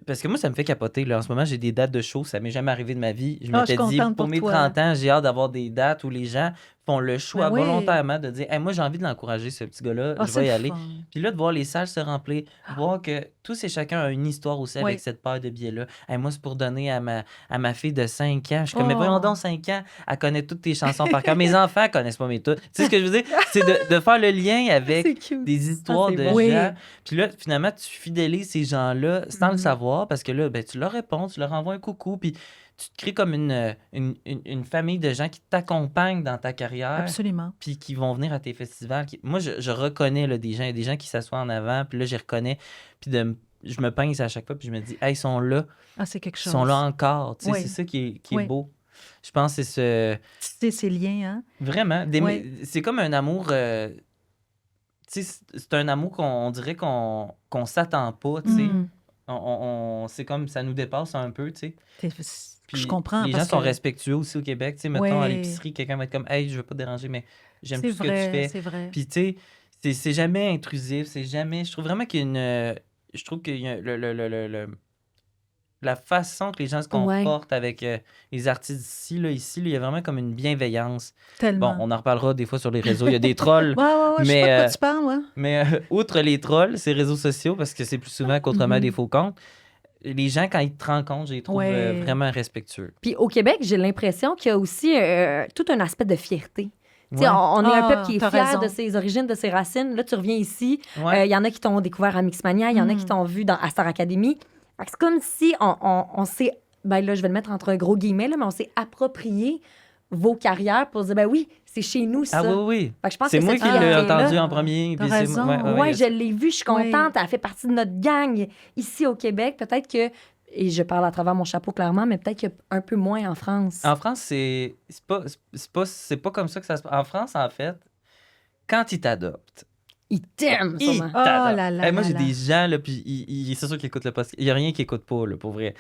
Parce que moi, ça me fait capoter. Là. En ce moment, j'ai des dates de show. Ça m'est jamais arrivé de ma vie. Je m'étais suis dit, contente pour pour mes toi. 30 ans, j'ai hâte d'avoir des dates où les gens font le choix Ben oui. volontairement de dire, hey, moi, j'ai envie de l'encourager, ce petit gars-là. Ah, Je c'est vais y le aller. fun. Puis là, de voir les salles se remplir, voir que tous et chacun a une histoire aussi Oui. avec cette paire de billets-là. Hey, moi, c'est pour donner à ma fille de 5 ans. Je suis comme, mais Oh. voyons donc, 5 ans, elle connaît toutes tes chansons par cœur. Mes enfants connaissent pas mes toutes. Tu sais ce que je veux dire? C'est de faire le lien avec C'est cute. des histoires c'est de bon. gens. Oui. Puis là, finalement, tu fidélises ces gens-là sans le Mhm. savoir parce que là, ben, tu leur réponds, tu leur envoies un coucou, puis tu te crées comme une famille de gens qui t'accompagnent dans ta carrière, Absolument. puis qui vont venir à tes festivals. Moi, je reconnais là, des gens, il y a des gens qui s'assoient en avant, puis là, je les reconnais, puis je me pince à chaque fois, puis je me dis, hey, ils sont là, Ah, c'est quelque ils chose. sont là encore. Tu sais, Oui. c'est ça qui est Oui. beau. Je pense que c'est Tu sais, ces liens, hein? vraiment, Oui. c'est comme un amour. Tu sais, c'est un amour qu'on dirait qu'on s'attend pas, tu sais. Mhm. C'est comme ça nous dépasse un peu, tu sais. Puis Je comprends. les gens parce sont que respectueux aussi au Québec, tu sais. Mettons, à Oui. l'épicerie, quelqu'un va être comme, hey, je veux pas te déranger, mais j'aime c'est tout ce que tu vrai, fais. c'est vrai. Puis, tu sais, c'est jamais intrusif, c'est jamais. Je trouve vraiment qu'il y a une. Je trouve qu'il y a la façon que les gens se Ouais. comportent avec les artistes ici, là, il y a vraiment comme une bienveillance. Tellement. Bon, on en reparlera des fois sur les réseaux. Il y a des trolls. Ouais, je sais mais, pas de quoi tu parles, ouais. Mais outre les trolls, ces réseaux sociaux, parce que c'est plus souvent qu'autrement Mhm. des faux comptes, les gens, quand ils te rencontrent, je les trouve Ouais. vraiment respectueux. Puis au Québec, j'ai l'impression qu'il y a aussi tout un aspect de fierté. Tu sais, Ouais. on est un Ah, peuple qui est t'as fier raison. de ses origines, de ses racines. Là, tu reviens ici. Il Ouais. y en a qui t'ont découvert à Mixmania, il y en a qui t'ont vu à Star Academy. Fait que c'est comme si on s'est... Ben là, je vais le mettre entre un gros guillemets, là, mais on s'est approprié vos carrières pour dire, ben oui, c'est chez nous, ça. Ah oui. Fait que je pense C'est que moi cette qui l'ai fierté-là- entendu en premier. T'as puis c'est- raison. Ouais, je l'ai vu, je suis Oui. contente. Elle fait partie de notre gang ici au Québec. Peut-être que, et je parle à travers mon chapeau clairement, mais peut-être qu'il y a un peu moins en France. En France, c'est pas comme ça que ça se passe. En France, en fait, quand ils t'adoptent, Ils t'aiment, ils sûrement. Oh t'adoptent. là là Hey, moi, là j'ai là. des gens, là, puis c'est sûr qu'ils écoutent le podcast. Il n'y a rien qu'ils n'écoutent pas, là, pour vrai.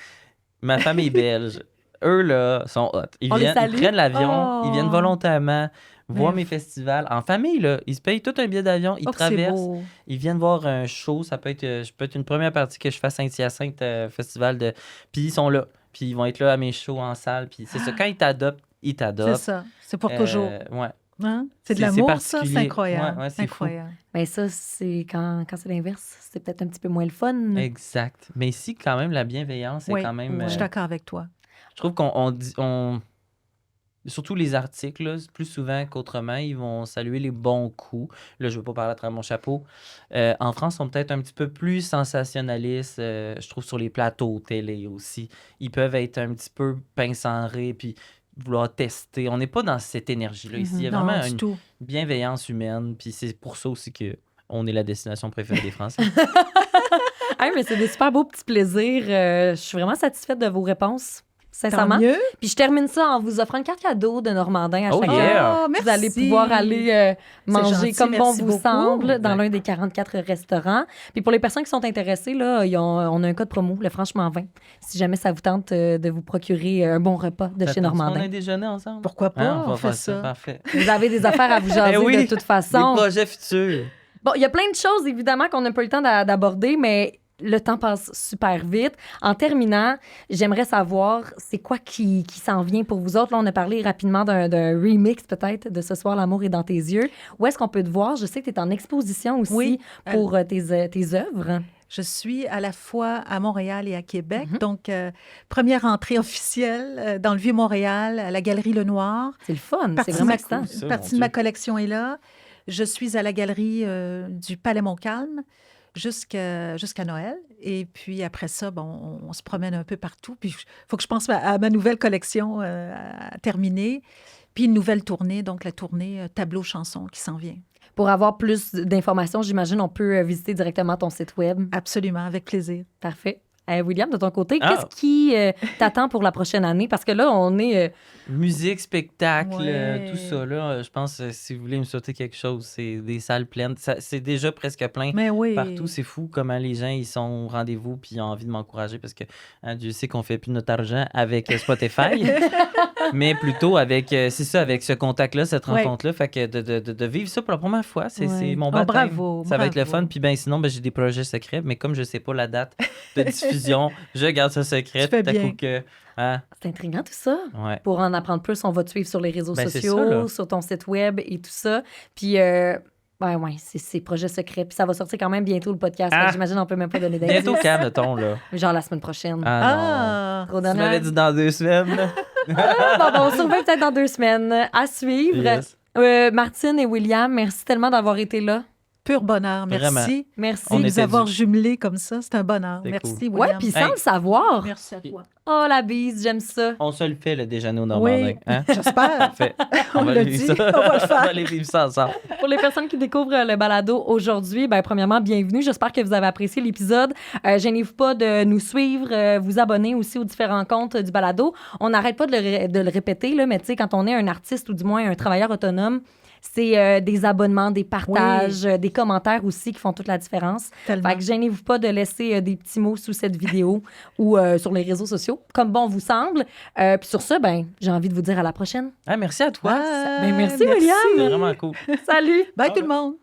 Ma famille belge, eux, là, sont hot. Ils On les viennent, ils salue. prennent l'avion, Oh. ils viennent volontairement voir Mais- mes festivals. En famille, là, ils se payent tout un billet d'avion, ils Oh, que c'est traversent, beau. ils viennent voir un show. Ça peut être une première partie que je fais à Saint-Hyacinthe, festival de... Puis ils sont là. Puis ils vont être là à mes shows en salle. Puis c'est ça, quand ils t'adoptent, ils C'est t'adoptent. ça. C'est pour toujours. Ouais. Hein? C'est de c'est l'amour, ça. C'est particulier. incroyable. Ouais, c'est fou. incroyable. Mais ça, c'est quand c'est l'inverse. C'est peut-être un petit peu moins le fun. Exact. Mais ici, quand même, la bienveillance est Oui, quand même... je suis d'accord avec toi. Je trouve surtout les articles, là, plus souvent qu'autrement, ils vont saluer les bons coups. Là, je ne veux pas parler à travers mon chapeau. En France, ils sont peut-être un petit peu plus sensationnalistes, je trouve, sur les plateaux télé aussi. Ils peuvent être un petit peu pince-en-ré, puis vouloir tester. On n'est pas dans cette énergie-là ici. Il y a Non, vraiment du une tout. bienveillance humaine, puis c'est pour ça aussi qu'on est la destination préférée des Français. Hey, mais c'est des super beaux petits plaisirs. Je suis vraiment satisfaite de vos réponses, sincèrement. Tant mieux. Puis je termine ça en vous offrant une carte cadeau de Normandin à Oh chacun. yeah! Oh, Vous allez merci. pouvoir aller manger gentil, comme bon merci vous beaucoup. semble dans Exact. l'un des 44 restaurants. Puis pour les personnes qui sont intéressées, là, on a un code promo, le Franchement 20. Si jamais ça vous tente de vous procurer un bon repas de Ça chez tente-tu qu'on Normandin. ait déjeuner ensemble? Pourquoi pas? Hein, on va fait faire ça. Parfait. Vous avez des affaires à vous jaser Eh oui, de toute Des façon. projets futurs. Bon, il y a plein de choses, évidemment, qu'on n'a pas eu le temps d'aborder, mais le temps passe super vite. En terminant, j'aimerais savoir, c'est quoi qui s'en vient pour vous autres? Là, on a parlé rapidement d'un remix, peut-être, de Ce soir, l'amour est dans tes yeux. Où est-ce qu'on peut te voir? Je sais que tu es en exposition aussi Oui. pour tes œuvres. Je suis à la fois à Montréal et à Québec. Donc, première entrée officielle dans le Vieux-Montréal, à la Galerie Lenoir. C'est le fun, c'est Partie de vraiment ma- excitant. Ça, Partie mon de ma Dieu. collection est là. Je suis à la Galerie du Palais Montcalm jusqu'à Noël. Et puis après ça, bon, on se promène un peu partout. Puis il faut que je pense à ma nouvelle collection à terminer. Puis une nouvelle tournée, donc la tournée Tableau-chanson qui s'en vient. Pour avoir plus d'informations, j'imagine, on peut visiter directement ton site web. Absolument, avec plaisir. Parfait. William, de ton côté, Ah. qu'est-ce qui t'attend pour la prochaine année? Parce que là, on est... Musique, spectacle, Ouais. tout ça, là, je pense, si vous voulez me souhaiter quelque chose, c'est des salles pleines. C'est déjà presque plein Mais oui. partout. C'est fou comment les gens, ils sont au rendez-vous puis ils ont envie de m'encourager parce que Dieu sait qu'on fait plus notre argent avec Spotify, mais plutôt avec, c'est ça, avec ce contact-là, cette Ouais. rencontre-là. Fait que de vivre ça pour la première fois, c'est Ouais. mon Oh, baptême. bravo, Ça va être le bravo. fun. Puis ben sinon, j'ai des projets secrets, mais comme je sais pas la date de diffusion, je garde ça secret. Tu fais Tout à bien. coup que... Hein, C'est intriguant tout ça. ouais. Pour en apprendre plus, on va te suivre sur les réseaux Ben, c'est sociaux, ça, là. sur ton site web et tout ça. Puis, c'est projets secrets. Puis ça va sortir quand même bientôt le podcast. Fait que Ah! j'imagine on peut même pas donner Bientôt d'indices. quand, mettons, là? Genre la semaine prochaine. Ah, Trop non. Tu d'honneur. m'avais dit dans 2 semaines. là. On se surveille peut-être dans 2 semaines. À suivre. Yes. Martine et William, merci tellement d'avoir été là. Pur bonheur. Vraiment. Merci Merci. On de nous était avoir dû. jumelés comme ça. C'est un bonheur. C'est Merci, Ouais, William. puis sans Hey. le savoir. Merci à toi. Oh, la bise, j'aime ça. On se le fait, le déjeuner au Normandin. Oui, Hein? j'espère. Parfait. On va l'a vivre dit, ça. on va le faire. On va aller vivre ça ensemble. Pour les personnes qui découvrent le balado aujourd'hui, premièrement, bienvenue. J'espère que vous avez apprécié l'épisode. Gênez-vous pas de nous suivre, vous abonner aussi aux différents comptes du balado. On n'arrête pas de le répéter, là, mais tu sais, quand on est un artiste ou du moins un travailleur autonome, c'est des abonnements, des partages, des commentaires aussi qui font toute la différence. Tellement. Fait que gênez-vous pas de laisser des petits mots sous cette vidéo ou sur les réseaux sociaux, comme bon vous semble. Puis sur ça, j'ai envie de vous dire à la prochaine. Ah, merci à toi. Bye. Merci, William. C'est vraiment cool. Salut! Bye tout le monde.